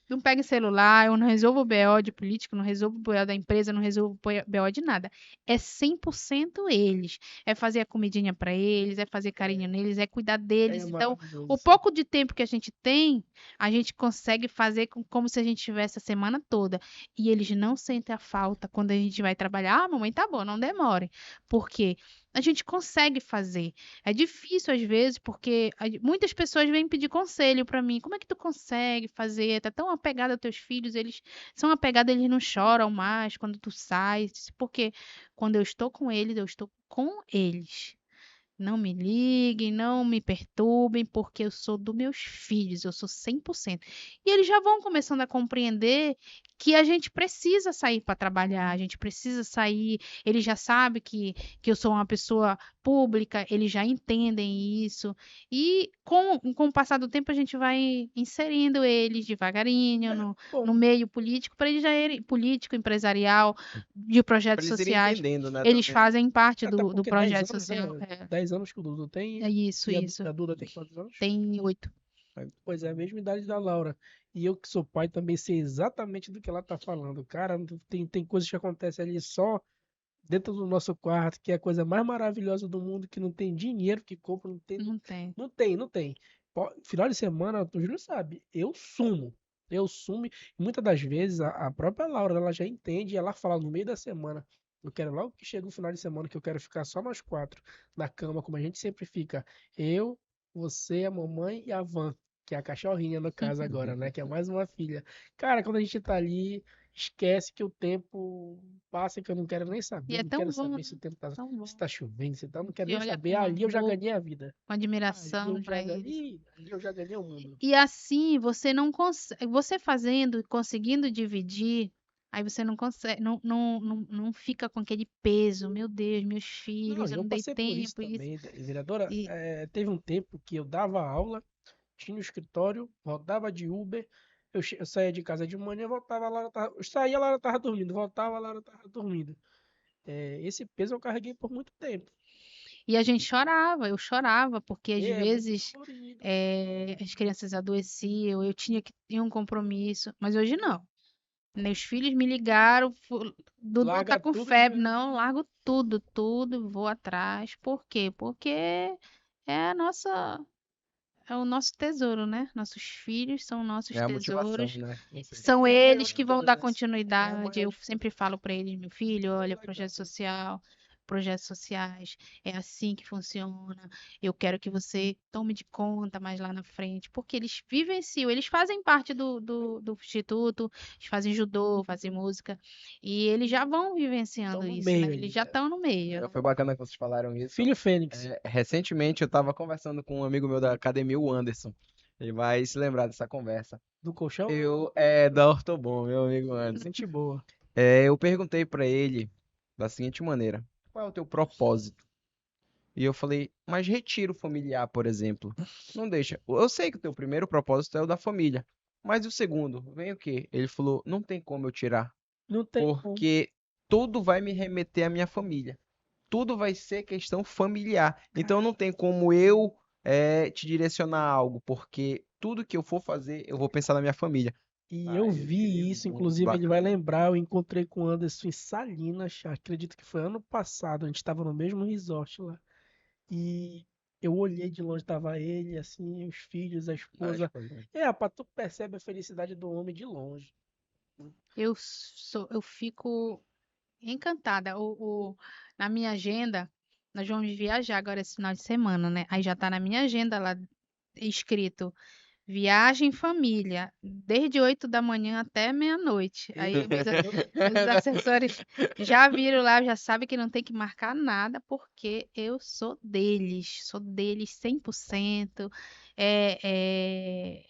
não pego em celular, eu não resolvo o BO de político, não resolvo o BO da empresa, não resolvo o BO de nada. É 100% eles. É fazer a comidinha para eles, é fazer carinho neles, é cuidar deles. É Então, maravilhoso o isso. pouco de tempo que a gente tem, a gente consegue fazer como se a gente tivesse a semana toda. E eles não sentem a falta quando a gente vai trabalhar. Ah, mamãe, tá bom, não demore. Porque a gente consegue fazer. É difícil às vezes, porque muitas pessoas vêm pedir conselho para mim. Como é que tu consegue fazer? Tá tão apegado aos teus filhos, eles são apegados, eles não choram mais quando tu sai. Porque quando eu estou com eles, eu estou com eles. Não me liguem, não me perturbem, porque eu sou dos meus filhos, eu sou 100%. E eles já vão começando a compreender que a gente precisa sair para trabalhar, a gente precisa sair. Eles já sabem que eu sou uma pessoa pública, eles já entendem isso. E com o passar do tempo, a gente vai inserindo eles devagarinho Bom, no meio político, para eles já irem político, empresarial, de projetos Pra eles irem sociais. entendendo, né, Eles também. fazem parte até do porque 10 projeto anos, social. 10 anos que o Dudu tem É isso, e isso. a Duda tem quantos anos? Tem 8. Pois é, a mesma idade da Laura. E eu que sou pai também sei exatamente do que ela tá falando. Cara, tem coisas que acontecem ali só dentro do nosso quarto, que é a coisa mais maravilhosa do mundo, que não tem dinheiro que compra, não tem, Não tem. não tem. Final de semana, o Júlio sabe, eu sumo. Eu sumo. E muitas das vezes a própria Laura, ela já entende, e ela fala no meio da semana. Eu quero logo que chega o final de semana que eu quero ficar só nós quatro na cama, como a gente sempre fica. Eu, você, a mamãe e a Van, que é a cachorrinha no caso agora, né? Que é mais uma filha. Cara, quando a gente tá ali, esquece que o tempo passa, que eu não quero nem E saber. é Não tão quero bom, saber né? se o tempo tá, Tão bom. se tá chovendo, se tá, não quero Você nem olha saber. com Ali eu já amor, ganhei a vida. com Ali eu admiração já para eles. ganhei, ali eu já ganhei o mundo. E assim, você não consegue, você fazendo, conseguindo dividir, aí você não consegue, não fica com aquele peso. Meu Deus, meus Não, filhos, eu eu não dei passei por isso tempo, isso. também, vereadora. E, Teve um tempo que eu dava aula, tinha o escritório, rodava de Uber, eu saía de casa de manhã, voltava, eu saía, a Laura tava dormindo, voltava, a Laura tava dormindo. Esse peso eu carreguei por muito tempo. e a gente chorava, eu chorava, porque às É muito vezes dolorido. as crianças adoeciam, eu tinha que ter um compromisso, mas hoje não. Meus filhos me ligaram, Dudu tá Larga com tudo e febre. vai. Não, largo tudo, tudo, vou atrás. Por quê? Porque é a nossa, é o nosso tesouro, né? Nossos filhos são nossos É a motivação, tesouros. né? Com São É a maior eles de que vão dar todas. É a continuidade. maior Eu de sempre todas. falo para eles, meu filho, olha, Legal. projeto social, projetos sociais, é assim que funciona. Eu quero que você tome de conta mais lá na frente, porque eles vivenciam, eles fazem parte do instituto, eles fazem judô, fazem música, e eles já vão Estão vivenciando no isso, meio né? Eles ali, já né? estão no meio. Foi bacana que vocês falaram isso. Filho Fênix. Recentemente eu tava conversando com um amigo meu da academia, o Anderson. Ele vai se lembrar dessa conversa. Do colchão? Da Ortobon, meu amigo Anderson. Gente boa. Eu perguntei pra ele da seguinte maneira: qual é o teu propósito? E eu falei, mas retiro familiar, por exemplo. Não deixa. Eu sei que o teu primeiro propósito é o da família. Mas e o segundo? Vem o quê? Ele falou, não tem como eu tirar. Não tem como. Porque tudo vai me remeter à minha família. Tudo vai ser questão familiar. Então não tem como eu te direcionar a algo, porque tudo que eu for fazer, eu vou pensar na minha família. E eu Ah, eu achei vi isso, muito inclusive ele vai bacana. lembrar, eu encontrei com o Anderson em Salinas, acredito que foi ano passado, a gente estava no mesmo resort lá. E eu olhei de longe, tava ele, assim, os filhos, a Acho esposa. que foi. Rapaz, tu percebe a felicidade do homem de longe. Eu fico encantada. Na minha agenda, nós vamos viajar agora esse final de semana, né? Aí já tá na minha agenda lá escrito viagem família, desde 8 da manhã até meia-noite. Aí meus assessores já viram lá, já sabem que não tem que marcar nada, porque eu sou deles 100%.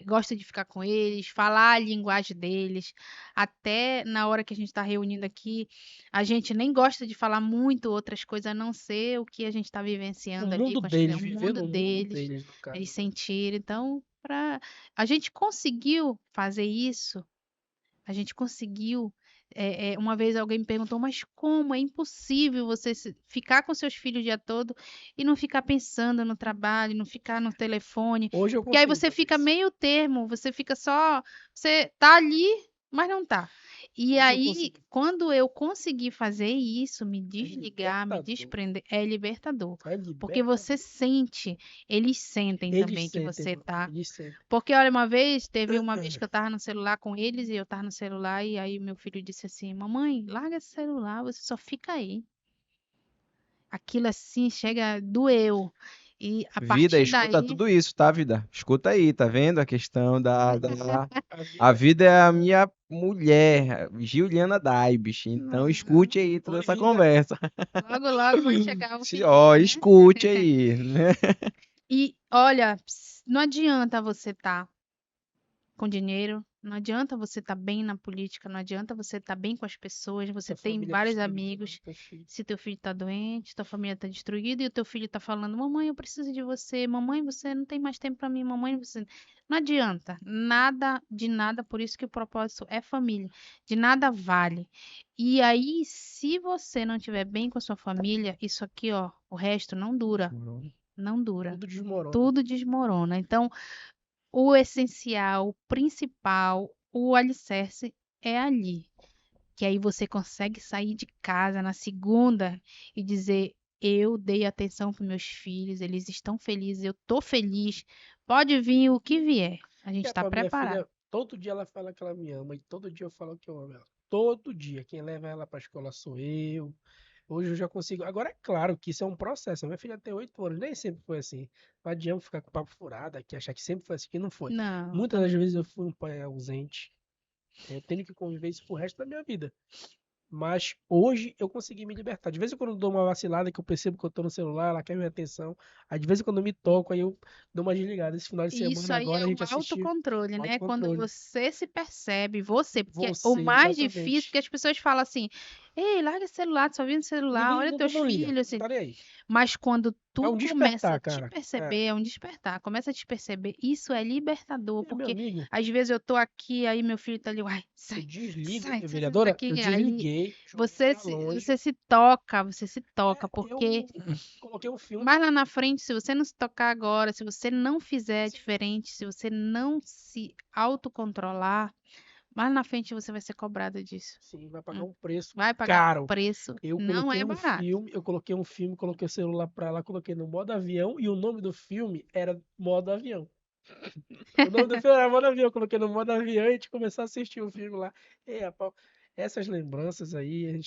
Gosto de ficar com eles, falar a linguagem deles. Até na hora que a gente está reunindo aqui, a gente nem gosta de falar muito outras coisas, a não ser o que a gente está O vivenciando ali mundo com deles, o viver mundo no mundo deles, deles, no eles caso, né? sentirem. Então, a gente conseguiu fazer isso A gente conseguiu. Uma vez alguém me perguntou, mas como? É impossível você ficar com seus filhos o dia todo e não ficar pensando no trabalho, não ficar no telefone. Hoje eu Porque aí consigo você fazer fica isso. meio termo, você fica só. Você tá ali, mas não tá. E Hoje eu aí, consigo. quando eu consegui fazer isso, me desligar, me libertador. desprender, é libertador. É Porque você libertador. sente, eles sentem Eles também que sentem, você mano. tá. Eles sentem. Porque, olha, teve uma vez que eu tava no celular com eles e eu tava no celular e aí meu filho disse assim, mamãe, larga esse celular, você só fica aí. Aquilo assim chega, doeu. E a Vida, partir escuta daí, tudo isso, tá, vida? Escuta aí, tá vendo a questão da... A A vida, vida é a minha mulher, Giuliana Daibes. Então não, escute aí toda oi, essa vida. conversa. logo, logo vai chegar o Ó, filhinho, né? escute aí, né? E olha, não adianta você estar com dinheiro, não adianta você estar bem na política, não adianta você estar bem com as pessoas, você Tua tem família vários destruída, né? amigos. Teus filhos. Se teu filho tá doente, tua família tá destruída e o teu filho tá falando: "Mamãe, eu preciso de você. Mamãe, você não tem mais tempo para mim. Mamãe, você". Não adianta, nada de nada, por isso que o propósito é família. De nada vale. E aí, se você não estiver bem com a sua família, isso aqui, ó, o resto não dura, não dura. Tudo desmorona. Tudo desmorona. Então, o essencial, o principal, o alicerce é ali. Que aí você consegue sair de casa na segunda e dizer: eu dei atenção para meus filhos, eles estão felizes, eu tô feliz. Pode vir o que vier, a gente E é está pra minha preparado. filha, todo dia ela fala que ela me ama e todo dia eu falo que eu amo ela. Todo dia. Quem leva ela pra escola sou eu. Hoje eu já consigo. Agora é claro que isso é um processo. Minha filha tem 8 anos, nem sempre foi assim. Não adianta ficar com papo furado aqui, achar que sempre foi assim, que não foi. Não, Muitas das também. vezes eu fui um pai ausente. Eu tenho que conviver isso pro resto da minha vida. Mas hoje eu consegui me libertar. De vez em quando eu dou uma vacilada que eu percebo que eu tô no celular, ela quer minha atenção. Aí de vez em quando eu me toco, aí eu dou uma desligada. Esse final de E isso semana aí agora é a um gente assistiu autocontrole, né? Quando autocontrole. você se percebe, você, porque o Você, mais difícil, exatamente. porque as pessoas falam assim: ei, larga esse celular, tu só vive no celular, Ninguém olha teus não liga, filhos, não assim. tá nem aí. Mas quando É tu um começa a despertar, te cara. perceber, é um despertar, começa a te perceber, isso é libertador, Meu porque amigo, às vezes eu tô aqui, aí meu filho tá ali, uai, eu sai, desligo, sai, sai, sai vereadora, eu daqui, aí desliguei, joguei você pra se, longe. você se toca, porque Eu coloquei um filme. mais lá na frente, se você não se tocar agora, se você não fizer Sim, diferente, se você não se autocontrolar, mais na frente você vai ser cobrado disso. sim, vai pagar Hum. um preço Vai pagar um caro. preço, Eu não coloquei é um barato. filme, coloquei o celular pra lá, coloquei no modo avião e o nome do filme era modo avião. O nome do filme era modo avião, eu coloquei no modo avião e a gente começou a assistir o filme lá. E, rapaz, essas lembranças aí,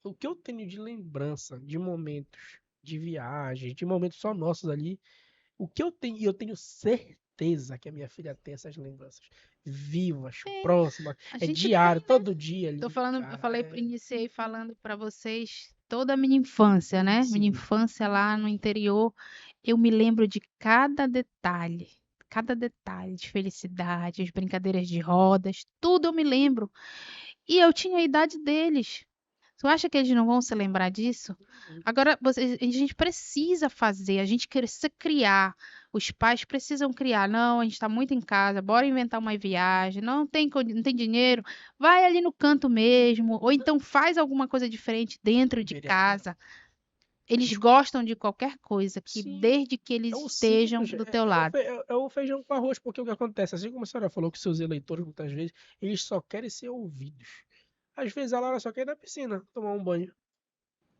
o que eu tenho de lembrança de momentos de viagem, de momentos só nossos ali, o que eu tenho, e eu tenho certeza que a minha filha tem essas lembranças vivas, É, próximas, a é gente diário, tem, né? todo dia Tô ali, falando, eu cara, falei, iniciei falando para vocês toda a minha infância, né? Minha sim, infância lá no interior, eu me lembro de cada detalhe de felicidade, as brincadeiras de rodas, tudo eu me lembro. E eu tinha a idade deles. Tu acha que eles não vão se lembrar disso? Agora, a gente precisa fazer, a gente precisa criar. Os pais precisam criar. Não, a gente está muito em casa, bora inventar uma viagem. Não tem dinheiro, vai ali no canto mesmo. Ou então faz alguma coisa diferente dentro de vereadora. casa. Eles gostam de qualquer coisa, que Sim, desde que é eles o estejam simples, do teu lado. é o feijão com arroz, porque o que acontece, assim como a senhora falou que seus eleitores muitas vezes, eles só querem ser ouvidos. Às vezes a Lara só quer ir na piscina, tomar um banho.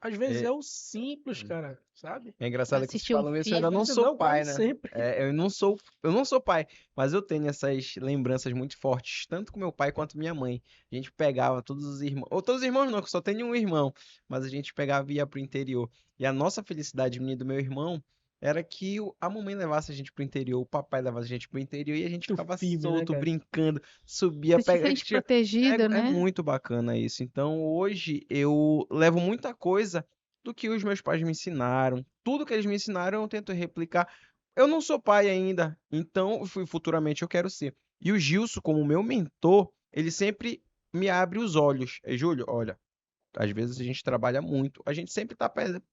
Às vezes é É, o simples, cara, sabe? é engraçado que você Assistir um falando isso, eu Às ainda não filme. vezes sou não, pai, quase né? sempre. Eu não sou pai, mas eu tenho essas lembranças muito fortes, tanto com meu pai quanto minha mãe. A gente pegava todos os irmãos, ou todos os irmãos não, que eu só tenho um irmão, mas a gente pegava e ia pro interior. E a nossa felicidade, minha e do meu irmão, era que a mamãe levasse a gente pro interior, o papai levasse a gente pro interior e a gente Muito ficava firme, né, solto, cara? brincando, subia, Tu te pega, sente protegido, é né? muito bacana isso. Então hoje eu levo muita coisa do que os meus pais me ensinaram. Tudo que eles me ensinaram eu tento replicar. Eu não sou pai ainda, então futuramente eu quero ser. E o Gilson, como meu mentor, ele sempre me abre os olhos. Júlio, olha, às vezes a gente trabalha muito, a gente sempre tá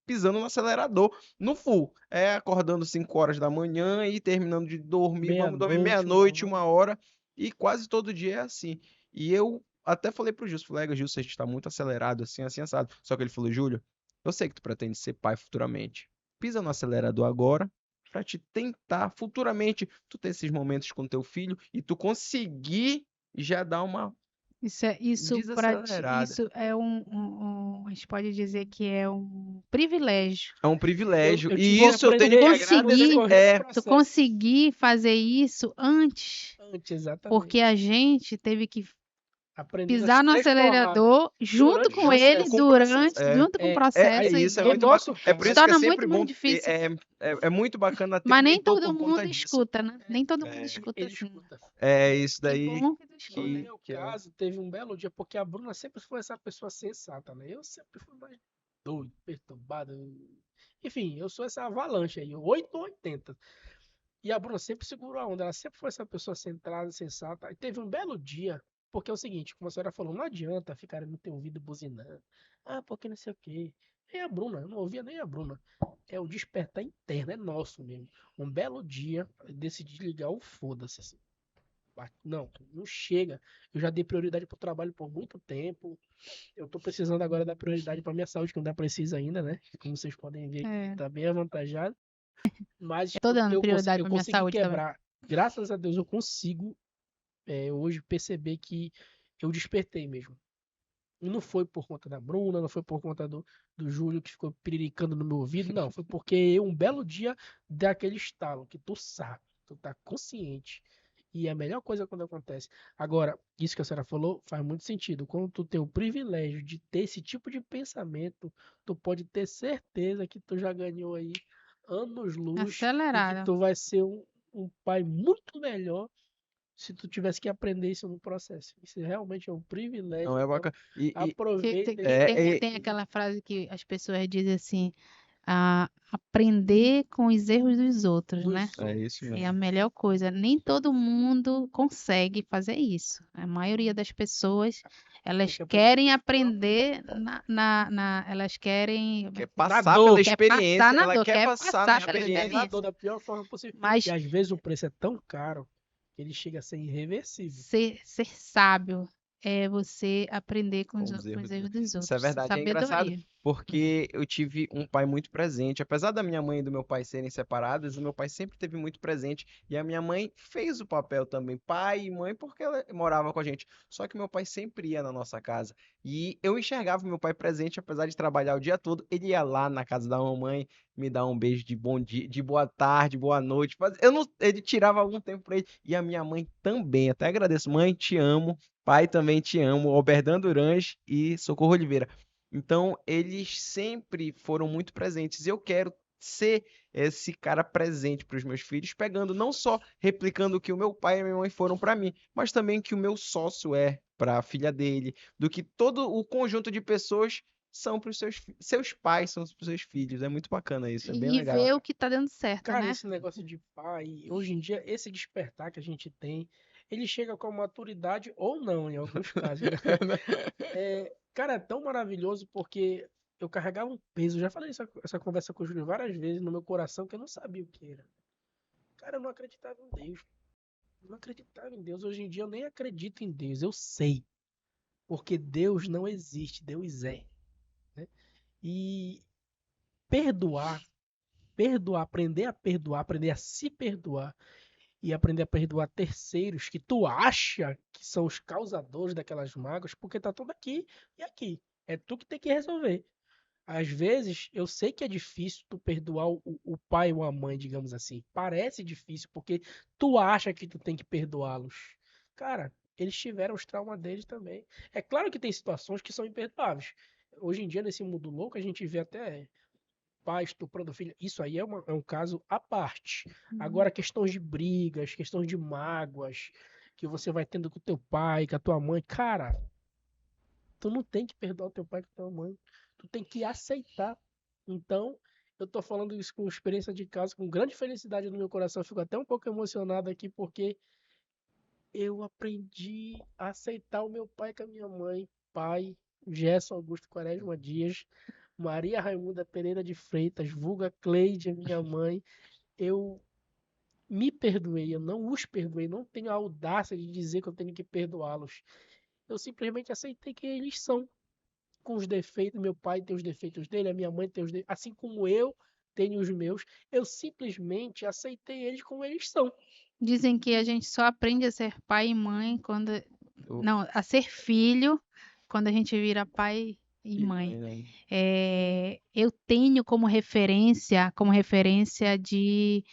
pisando no acelerador, no full. É acordando 5 horas da manhã e terminando de dormir, vamos dormir Meia-noite, uma meia-noite, hora. 1 hora, e quase todo dia é assim. E eu até falei pro Gilson, falei, Gilson, a gente tá muito acelerado, assim, assim, assado. Só que ele falou, Júlio, eu sei que tu pretende ser pai futuramente. Pisa no acelerador agora, pra te tentar futuramente tu ter esses momentos com teu filho e tu conseguir já dar uma Isso para desacelerada. isso é a gente pode dizer que é um privilégio. É um privilégio. Eu tive E que isso eu aprender tenho que isso no agradecer. decorrer do Tu processo. conseguir fazer isso antes, Antes, exatamente. porque a gente teve que Aprendendo pisar as no 3 porradas. acelerador junto Durante o com ele, processo. Com o processo. junto com o É, processo. aí, Isso é no muito nosso bacana. É por caso, isso que é torna sempre muito mais bom. difícil. É muito bacana ter Mas um nem mentor todo por conta mundo disso. escuta, né? Nem todo mundo É, escuta ele assim. escuta. é isso Que daí bom que tu No escuta. meu que é. caso, teve um belo dia, porque a Bruna sempre foi essa pessoa sensata, né? Eu sempre fui mais doido, perturbado. Enfim, eu sou essa avalanche aí, 8 ou 80. E a Bruna sempre segurou a onda, ela sempre foi essa pessoa centrada, sensata. E teve um belo dia, porque é o seguinte, como a senhora falou, não adianta ficar no teu ouvido buzinando. Ah, porque não sei o quê. Nem a Bruna, eu não ouvia nem a Bruna. É o despertar interno, é nosso mesmo. Um belo dia, eu decidi ligar o foda-se, assim. Não, não chega. Eu já dei prioridade pro trabalho por muito tempo. Eu tô precisando agora dar prioridade pra minha saúde, que não dá precisa ainda, né? Como vocês podem ver, É, tá bem avantajado. Mas eu tô dando prioridade eu pra minha consegui saúde também. quebrar. Graças a Deus eu consigo hoje perceber que eu despertei mesmo. E não foi por conta da Bruna, não foi por conta do Júlio que ficou piriricando no meu ouvido, não. Foi porque eu, um belo dia, dei aquele estalo que tu sabe, tu tá consciente. E é a melhor coisa quando acontece. Agora, isso que a senhora falou faz muito sentido. Quando tu tem o privilégio de ter esse tipo de pensamento, tu pode ter certeza que tu já ganhou aí anos-luz e que Acelerada. tu vai ser um pai muito melhor se tu tivesse que aprender isso no processo. Isso realmente é um privilégio, Não é então bacana. E aproveita esse é, Tem aquela frase que as pessoas dizem assim, aprender com os erros dos outros, né? dos é outros. isso É a mesmo. melhor coisa. Nem todo mundo consegue fazer isso. A maioria das pessoas, elas Tem que querem aprender aprender elas querem Quer na passar pela dor, quer passar experiência, na ela dor, quer quer passar na passar pela aprender na experiência. dor experiência. da pior forma possível. E Mas às vezes o preço é tão caro que ele chega a ser irreversível. ser sábio é você aprender com Com os com erros os dos erros outros. dos Isso é outros. verdade. É engraçado Sabedoria. porque eu tive um pai muito presente. Apesar da minha mãe e do meu pai serem separados, o meu pai sempre teve muito presente. E a minha mãe fez o papel também, pai e mãe, porque ela morava com a gente. Só que meu pai sempre ia na nossa casa. E eu enxergava o meu pai presente, apesar de trabalhar o dia todo. Ele ia lá na casa da mamãe, me dar um beijo de bom dia, de boa tarde, boa noite. Eu não, ele tirava algum tempo pra ele. E a minha mãe também. Até agradeço. Mãe, te amo. Pai, também te amo, Alberdan Durange e Socorro Oliveira. Então, eles sempre foram muito presentes. E eu quero ser esse cara presente para os meus filhos, pegando não só replicando o que o meu pai e a minha mãe foram para mim, mas também que o meu sócio é para a filha dele, do que todo o conjunto de pessoas são para os seus pais, são para os seus filhos. É muito bacana isso, é bem E legal. ver o que tá dando certo, Cara, né? esse negócio de pai, hoje em dia, esse despertar que a gente tem, ele chega com a maturidade ou não, em alguns casos, né? Cara, é tão maravilhoso porque eu carregava um peso. Eu já falei essa conversa com o Júlio várias vezes no meu coração que eu não sabia o que era. Cara, eu não acreditava em Deus. Eu não acreditava em Deus. Hoje em dia eu nem acredito em Deus. Eu sei. Porque Deus não existe, Deus é. Né? E perdoar, aprender a se perdoar e aprender a perdoar terceiros que tu acha que são os causadores daquelas mágoas, porque tá tudo aqui e aqui. É tu que tem que resolver. Às vezes, eu sei que é difícil tu perdoar o pai ou a mãe, digamos assim. Parece difícil, porque tu acha que tu tem que perdoá-los. Cara, eles tiveram os traumas deles também. É claro que tem situações que são imperdoáveis. Hoje em dia, nesse mundo louco, a gente vê até pai estuprando filho. Isso aí é um caso à parte. Agora, questões de brigas, questões de mágoas, que você vai tendo com o teu pai, com a tua mãe. Cara, tu não tem que perdoar o teu pai e a tua mãe. Tu tem que aceitar. Então, eu tô falando isso com experiência de casa, com grande felicidade no meu coração. Eu fico até um pouco emocionado aqui, porque eu aprendi a aceitar o meu pai com a minha mãe. Pai, Gerson Augusto Quaresma Dias, Maria Raimunda Pereira de Freitas, vulga Cleide, minha mãe. Eu me perdoei, eu não os perdoei, não tenho a audácia de dizer que eu tenho que perdoá-los. Eu simplesmente aceitei quem eles são, com os defeitos. Meu pai tem os defeitos dele, a minha mãe tem os defeitos, assim como eu tenho os meus. Eu simplesmente aceitei eles como eles são. Dizem que a gente só aprende a ser pai e mãe quando. Eu- Não, a ser filho quando a gente vira pai e mãe. Eu tenho como referência de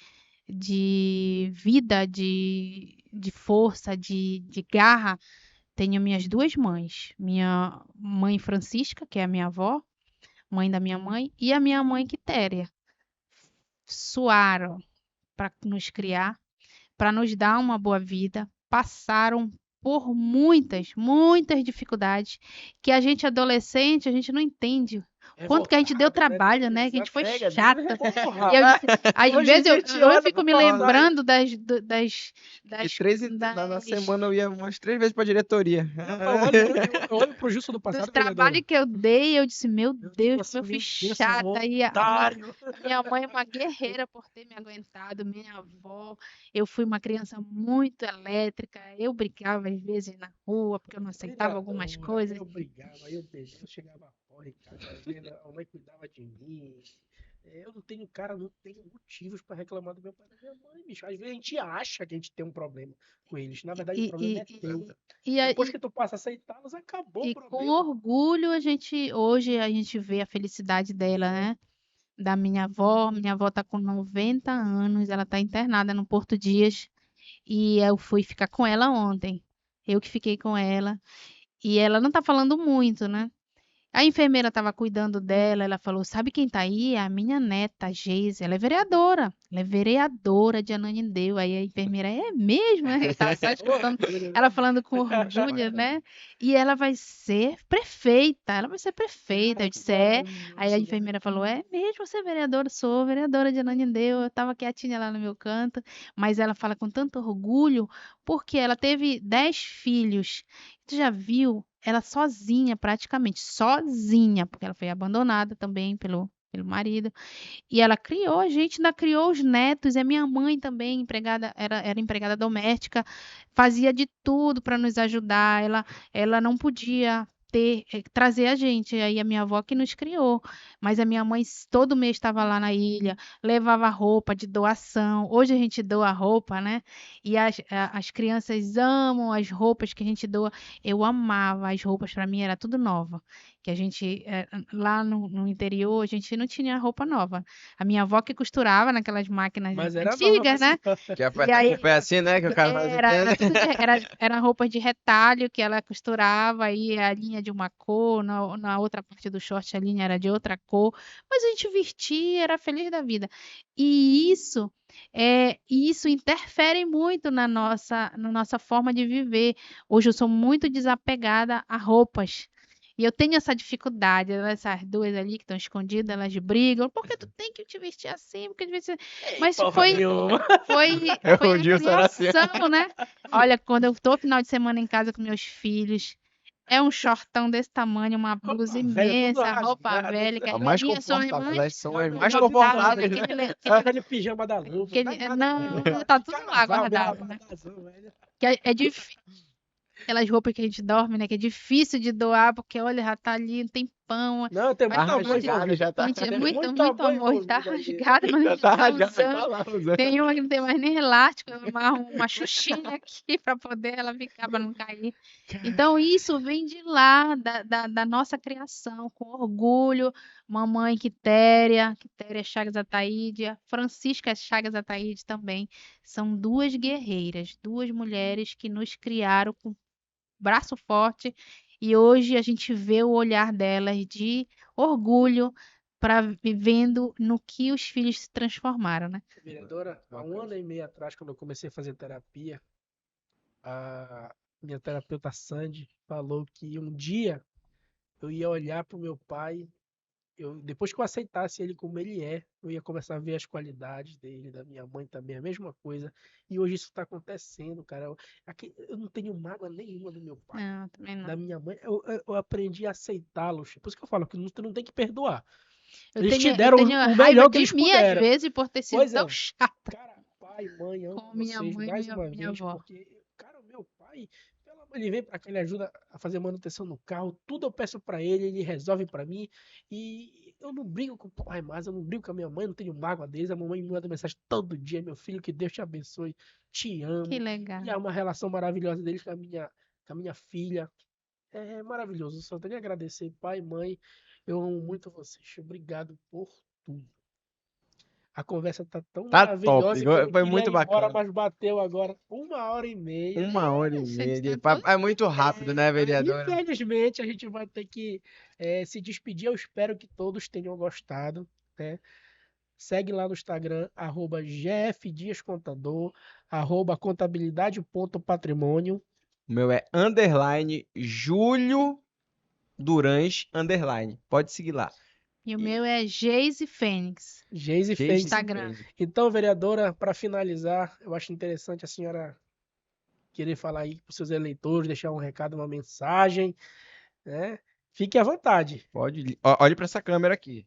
vida, de força, de garra, tenho minhas duas mães. Minha mãe Francisca, que é a minha avó, mãe da minha mãe, e a minha mãe Quitéria. Suaram para nos criar, para nos dar uma boa vida, passaram por muitas dificuldades que a gente adolescente, a gente não entende. Quanto que a gente deu trabalho, né? Que a gente foi chata. E eu disse, às Hoje vezes a gente eu olha fico pra me falar, lembrando Na semana eu ia umas 3 vezes pra diretoria. eu olho pro Justo do dos passado, trabalhos que eu dei, eu disse, meu Eu Deus, fico como eu assim, fui meu Deus, chata. E a otário. minha mãe é uma guerreira por ter me aguentado, minha avó. Eu fui uma criança muito elétrica, eu brincava às vezes na rua, porque eu não aceitava algumas coisas. Eu brigava, eu bebia, eu chegava fora em casa, a mãe cuidava de mim. Eu não tenho, cara, não tenho motivos pra reclamar do meu pai e da minha mãe, bicho. Às vezes a gente acha que a gente tem um problema com eles. Na verdade, o E, problema e, é teu. e, a- Depois que tu passa a aceitá-los, acabou o e com problema. orgulho, hoje a gente vê a felicidade dela, né? Da minha avó. Minha avó tá com 90 anos, ela tá internada no Porto Dias. E eu fui ficar com ela ontem. Eu que fiquei com ela. E ela não tá falando muito, né? A enfermeira estava cuidando dela, ela falou: Sabe quem tá aí? É a minha neta, a Geise. Ela é vereadora. Ela é vereadora de Ananindeua. Aí a enfermeira: É mesmo? Eu tava só escutando ela falando com orgulho, né? E ela vai ser prefeita. Ela vai ser prefeita. Eu disse: É. Aí a enfermeira falou: É mesmo, você é vereadora? Sou vereadora de Ananindeua. Eu tava quietinha lá no meu canto. Mas ela fala com tanto orgulho porque ela teve 10 filhos. Tu já viu? Ela sozinha, praticamente, sozinha, porque ela foi abandonada também pelo marido. E ela criou a gente, ainda criou os netos. E a minha mãe também, empregada, era empregada doméstica, fazia de tudo para nos ajudar. Ela não podia trazer a gente. Aí a minha avó que nos criou. Mas a minha mãe todo mês estava lá na ilha, levava roupa de doação. Hoje a gente doa roupa, né? E as crianças amam as roupas que a gente doa. Eu amava as roupas, para mim era tudo nova. Que a gente, lá no interior, a gente não tinha roupa nova. A minha avó que costurava naquelas máquinas Mas era antigas, nova, né? Que E aí o pé assim, né? Que o cara faz era roupa de retalho que ela costurava, aí a linha de uma cor, na outra parte do short a linha era de outra cor, mas a gente vestia, era feliz da vida. E isso interfere muito na nossa forma de viver. Hoje eu sou muito desapegada a roupas. E eu tenho essa dificuldade, essas duas ali que estão escondidas, elas brigam, porque tu tem que te vestir assim, porque mas foi O a Gilson era assim. criação, né? Olha, quando eu tô final de semana em casa com meus filhos, é um shortão desse tamanho, uma blusa Roupa velha, tudo imensa, roupa rasgado, velha, que A as mais minhas são confortáveis, irmãs, elas são as mais jogavam confortáveis. aquele pijama da luva. tá tudo lá guardado, né? Que é difícil. Aquelas roupas que a gente dorme, né? Que é difícil de doar, porque olha, já tá ali um tempão. Não, tem muito Mas amor envolvido. já tá. muito amor. Tá rasgado, mas a gente tá usando. lá usando. Tem uma que não tem mais nem elástico, eu amarro uma xuxinha aqui para poder ela ficar, para não cair. Então, isso vem de lá, da nossa criação, com orgulho. Mamãe Quitéria Chagas Ataíde, a Francisca Chagas Ataíde também. São duas guerreiras, duas mulheres que nos criaram com braço forte. E hoje a gente vê o olhar delas de orgulho para vivendo no que os filhos se transformaram, né? Vereadora, há 1 ano e meio atrás, quando eu comecei a fazer terapia, a minha terapeuta Sandy falou que um dia eu ia olhar pro meu pai, depois que eu aceitasse ele como ele é, eu ia começar a ver as qualidades dele, da minha mãe também, a mesma coisa. E hoje isso tá acontecendo, cara. Eu não tenho mágoa nenhuma do meu pai, Não, também da não. minha mãe. Eu aprendi a aceitá-los. Por isso que eu falo que tu não tem que perdoar. Eu Eles te tenho, deram eu tenho o raiva melhor que de eles mim, às puderam. vezes, por ter sido Pois tão é. chata Cara, pai, mãe, amo com minha vocês mãe e mais uma minha vez, avó. porque, cara, o meu pai, pelo amor Ele vem pra cá, ele ajuda a fazer manutenção no carro, tudo eu peço pra ele resolve pra mim. E eu não brigo com o pai mais, eu não brigo com a minha mãe, não tenho mágoa deles. A mamãe me manda mensagem todo dia, meu filho, que Deus te abençoe, te Que amo. legal. E é uma relação maravilhosa deles com a minha filha. É maravilhoso. Só tenho a agradecer, pai e mãe. Eu amo muito vocês. Obrigado por tudo. A conversa tá tão Tá top. maravilhosa que eu não Foi queria muito ir embora, bacana. mas bateu agora 1h30. 1h30 de Gente, papo. É muito rápido, né, Aí, vereadora? infelizmente, a gente vai ter que se despedir. Eu espero que todos tenham gostado, né? Segue lá no Instagram, @gfdiascontador, @contabilidade.patrimônio. O meu é _ Júlio Durães _. Pode seguir lá. E o meu é Geise Fênix. Geise Geise Fênix. Instagram. Fênix. Então, vereadora, para finalizar, eu acho interessante a senhora querer falar aí para os seus eleitores, deixar um recado, uma mensagem, né? Fique à vontade. Pode. Olhe para essa câmera aqui.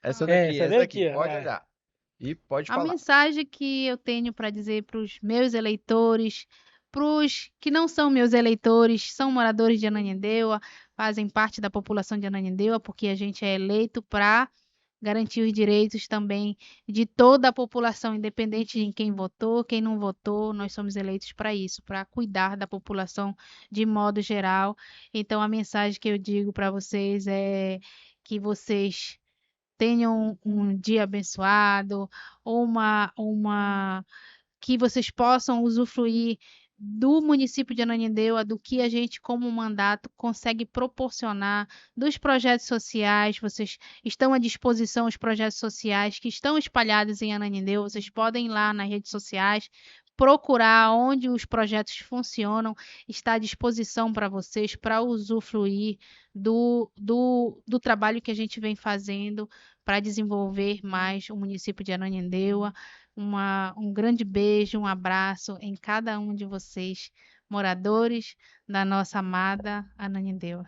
Essa daqui, você essa vê daqui. aqui, ó, Pode olhar. E pode A falar. mensagem que eu tenho para dizer para os meus eleitores, para os que não são meus eleitores, são moradores de Ananindeua, fazem parte da população de Ananindeua, porque a gente é eleito para garantir os direitos também de toda a população, independente de quem votou, quem não votou, nós somos eleitos para isso, para cuidar da população de modo geral. Então, a mensagem que eu digo para vocês é que vocês tenham um dia abençoado, ou que vocês possam usufruir do município de Ananindeua, do que a gente, como mandato, consegue proporcionar, dos projetos sociais. Vocês estão à disposição, os projetos sociais que estão espalhados em Ananindeua. Vocês podem ir lá nas redes sociais, procurar onde os projetos funcionam, está à disposição para vocês, para usufruir do trabalho que a gente vem fazendo para desenvolver mais o município de Ananindeua. Um grande beijo, um abraço em cada um de vocês, moradores da nossa amada Ananindeua.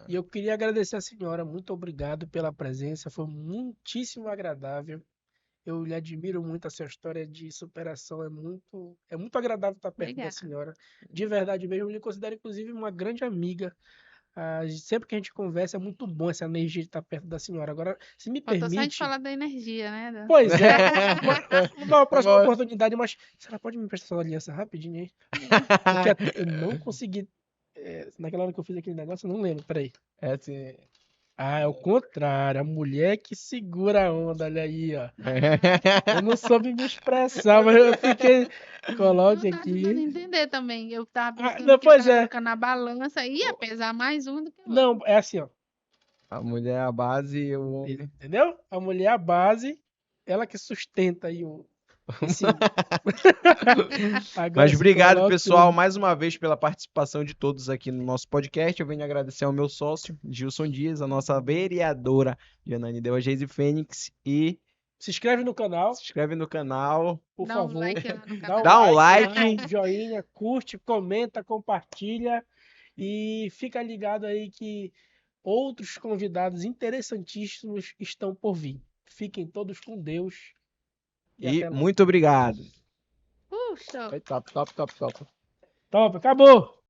E eu queria agradecer a senhora, muito obrigado pela presença, foi muitíssimo agradável. Eu lhe admiro muito, essa história de superação, é muito agradável estar perto da Obrigada. senhora. De verdade mesmo, eu lhe considero inclusive uma grande amiga. Sempre que a gente conversa é muito bom essa energia de estar perto da senhora. Agora, se me Faltou só a gente permite. falar da energia, né? Pois é, uma próxima Vamos. oportunidade, mas a senhora pode me prestar sua aliança rapidinho aí? Porque eu não consegui. Naquela hora que eu fiz aquele negócio, eu não lembro, peraí. É assim. É o contrário, a mulher que segura a onda, olha aí, ó. Eu não soube me expressar, mas eu fiquei. Coloque Eu tava tentando aqui. entender também. Eu tava pensando Não, que pois tava é. colocando na balança, ia pesar mais um do que o outro. Não, é assim, ó. A mulher é a base e o homem. Entendeu? A mulher é a base, ela que sustenta aí esse. Agora Mas se obrigado, coloque pessoal, tudo. mais uma vez pela participação de todos aqui no nosso podcast. Eu venho agradecer ao meu sócio, Gilson Dias, a nossa vereadora de Ananindeua, Geise Fênix, e Se inscreve no canal, se inscreve no canal. por Dá um favor. like lá no Dá canal. Dá um like. dá um joinha, curte, comenta, compartilha e fica ligado aí que outros convidados interessantíssimos estão por vir. Fiquem todos com Deus e E até lá. muito obrigado. Show. Foi top, top, top, top. Top, acabou!